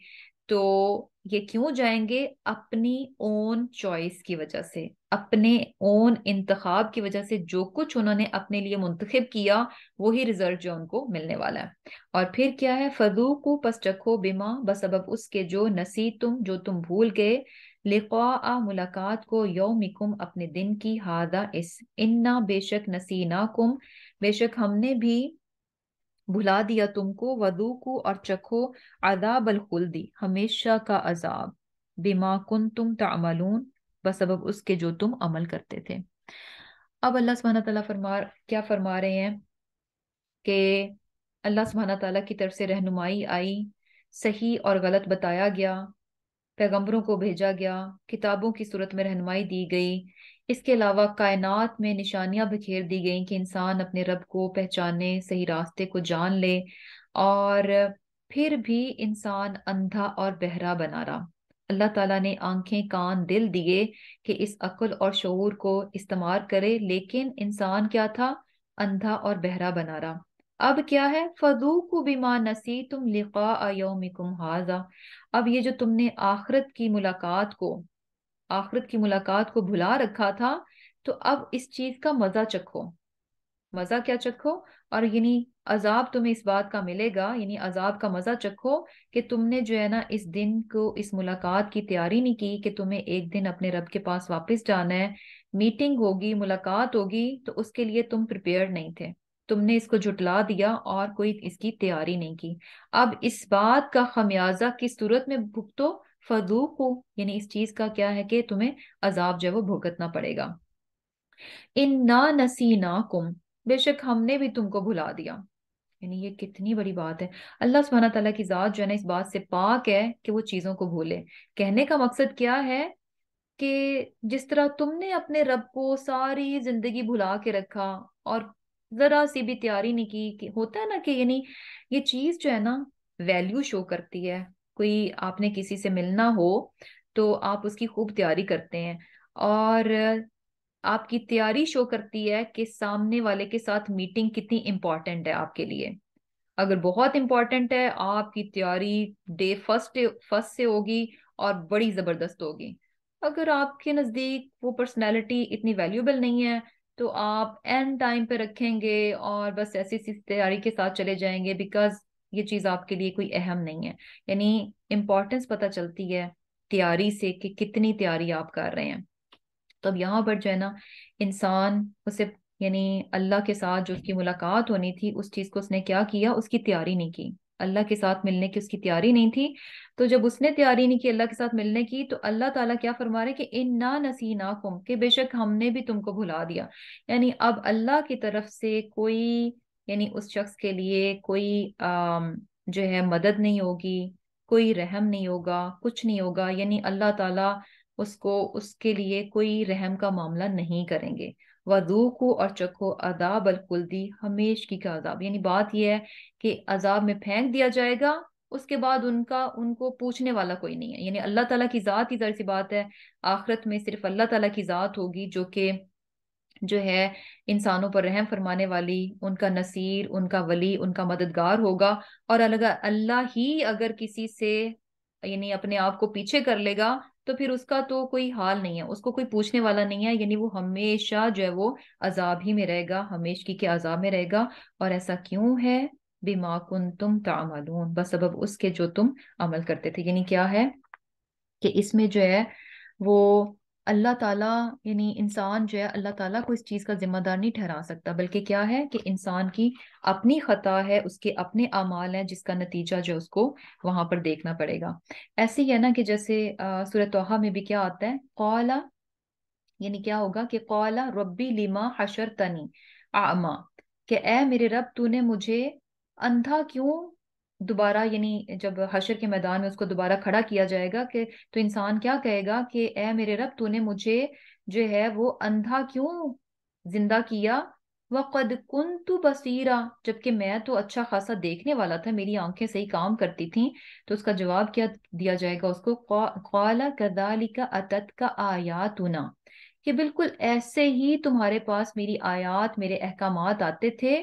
تو یہ کیوں جائیں گے؟ اپنی اون چوائس کی وجہ سے، اپنے اون انتخاب کی وجہ سے، جو کچھ انہوں نے اپنے لیے منتخب کیا وہی رزلٹ جو ان کو ملنے والا ہے۔ اور پھر کیا ہے؟ فذوقوا، پس چکھو، بما، بسبب اس کے، جو نسیتم، جو تم بھول گئے، لقاء، ملاقات کو، یومکم، اپنے دن کی، ہادہ، اس، انا، بے شک، نسیناکم، بے شک ہم نے بھی بھلا دیا تم کو، وذوقوا، اور چکھو، عذاب الخلدی، ہمیشہ کا عذاب، بما کنتم تعملون، بسبب اس کے جو تم عمل کرتے تھے۔ اب اللہ سبحانہ تعالیٰ کیا فرما رہے ہیں کہ اللہ سبحانہ تعالیٰ کی طرف سے رہنمائی آئی، صحیح اور غلط بتایا گیا، پیغمبروں کو بھیجا گیا، کتابوں کی صورت میں رہنمائی دی گئی، اس کے علاوہ کائنات میں نشانیاں بکھیر دی گئیں کہ انسان اپنے رب کو پہچانے، صحیح راستے کو جان لے، اور پھر بھی انسان اندھا اور بہرا بنا رہا۔ اللہ تعالیٰ نے آنکھیں، کان، دل دیے کہ اس عقل اور شعور کو استعمال کرے، لیکن انسان کیا تھا؟ اندھا اور بہرا بنا رہا۔ اب کیا ہے؟ فَذُوقُوا بِمَا نَسِیتُمْ لِقَاءَ يَوْمِكُمْ هَٰذَا، اب یہ جو تم نے آخرت کی ملاقات کو بھلا رکھا تھا، تو اب اس چیز کا مزہ چکھو۔ مزہ کیا چکھو؟ اور یعنی عذاب تمہیں اس بات کا ملے گا، یعنی عذاب کا مزہ چکھو کہ تم نے جو ہے نا اس دن کو، اس ملاقات کی تیاری نہیں کی کہ تمہیں ایک دن اپنے رب کے پاس واپس جانا ہے، میٹنگ ہوگی، ملاقات ہوگی، تو اس کے لیے تم پریپیئرڈ نہیں تھے، تم نے اس کو جھٹلا دیا اور کوئی اس کی تیاری نہیں کی۔ اب اس بات کا خمیازہ کس صورت میں بھگتو؟ فذوقوا، یعنی اس چیز کا کیا ہے کہ تمہیں عذاب جو ہے وہ بھگتنا پڑے گا۔ انا نسیناکم، بے شک ہم نے بھی تم کو بھلا دیا۔ یعنی یہ کتنی بڑی بات ہے۔ اللہ سبحانہ تعالیٰ کی ذات جو ہے نا اس بات سے پاک ہے کہ وہ چیزوں کو بھولے۔ کہنے کا مقصد کیا ہے کہ جس طرح تم نے اپنے رب کو ساری زندگی بھلا کے رکھا اور ذرا سی بھی تیاری نہیں کی، کہ ہوتا ہے نا کہ یعنی یہ چیز جو ہے نا ویلیو شو کرتی ہے۔ کوئی آپ نے کسی سے ملنا ہو تو آپ اس کی خوب تیاری کرتے ہیں، اور آپ کی تیاری شو کرتی ہے کہ سامنے والے کے ساتھ میٹنگ کتنی امپورٹنٹ ہے آپ کے لیے۔ اگر بہت امپورٹنٹ ہے، آپ کی تیاری ڈے فرسٹ سے ہوگی اور بڑی زبردست ہوگی۔ اگر آپ کے نزدیک وہ پرسنالٹی اتنی ویلیوبل نہیں ہے تو آپ اینڈ ٹائم پہ رکھیں گے اور بس ایسی سی تیاری کے ساتھ چلے جائیں گے، بیکاز یہ چیز آپ کے لیے کوئی اہم نہیں ہے۔ یعنی امپورٹنس پتہ چلتی ہے تیاری سے کہ کتنی تیاری آپ کر رہے ہیں۔ تو اب یہاں پر جو ہے نا انسان اسے، یعنی اللہ کے ساتھ جو اس کی ملاقات ہونی تھی، اس چیز کو اس نے کیا کیا؟ اس کی تیاری نہیں کی۔ اللہ کے ساتھ ملنے کی اس کی تیاری نہیں تھی، تو جب اس نے تیاری نہیں کی اللہ کے ساتھ ملنے کی، تو اللہ تعالیٰ کیا فرما رہے کہ انا نسیناکم، کہ بے شک ہم نے بھی تم کو بھلا دیا۔ یعنی اب اللہ کی طرف سے کوئی، یعنی اس شخص کے لیے کوئی جو ہے مدد نہیں ہوگی، کوئی رحم نہیں ہوگا، کچھ نہیں ہوگا، یعنی اللہ تعالیٰ اس کو، اس کے لیے کوئی رحم کا معاملہ نہیں کریں گے۔ وذوقوا، اور چکھو، عذاب الخلدی، ہمیشگی کا عذاب، یعنی بات یہ ہے کہ عذاب میں پھینک دیا جائے گا، اس کے بعد ان کو پوچھنے والا کوئی نہیں ہے۔ یعنی اللہ تعالیٰ کی ذات ہی، ظاہر سی بات ہے، آخرت میں صرف اللہ تعالیٰ کی ذات ہوگی جو ہے انسانوں پر رحم فرمانے والی، ان کا نصیر، ان کا ولی، ان کا مددگار ہوگا۔ اور اللہ ہی اگر کسی سے یعنی اپنے آپ کو پیچھے کر لے گا تو پھر اس کا تو کوئی حال نہیں ہے، اس کو کوئی پوچھنے والا نہیں ہے، یعنی وہ ہمیشہ جو ہے وہ عذاب ہی میں رہے گا، ہمیشگی کے عذاب میں رہے گا۔ اور ایسا کیوں ہے؟ بما کنتم تعملون، بسبب اس کے جو تم عمل کرتے تھے۔ یعنی کیا ہے کہ اس میں جو ہے وہ اللہ تعالیٰ، یعنی انسان جو ہے اللہ تعالیٰ کو اس چیز کا ذمہ دار نہیں ٹھہرا سکتا، بلکہ کیا ہے کہ انسان کی اپنی خطا ہے، اس کے اپنے اعمال ہیں، جس کا نتیجہ جو اس کو وہاں پر دیکھنا پڑے گا۔ ایسے ہی ہے نا کہ جیسے سورۃ طٰہٰ میں بھی کیا آتا ہے؟ قال، یعنی کیا ہوگا کہ قال ربی لما حشرتنی اعمیٰ، کہ اے میرے رب تو نے مجھے اندھا کیوں دوبارہ، یعنی جب حشر کے میدان میں اس کو دوبارہ کھڑا کیا جائے گا، کہ تو انسان کیا کہے گا کہ اے میرے رب تو نے مجھے جو ہے وہ اندھا کیوں زندہ کیا؟ وقد کنت بصیرا، جبکہ میں تو اچھا خاصا دیکھنے والا تھا، میری آنکھیں صحیح کام کرتی تھیں۔ تو اس کا جواب کیا دیا جائے گا اس کو؟ قال کذالک اتتک آیاتنا، کہ بالکل ایسے ہی تمہارے پاس میری آیات، میرے احکامات آتے تھے،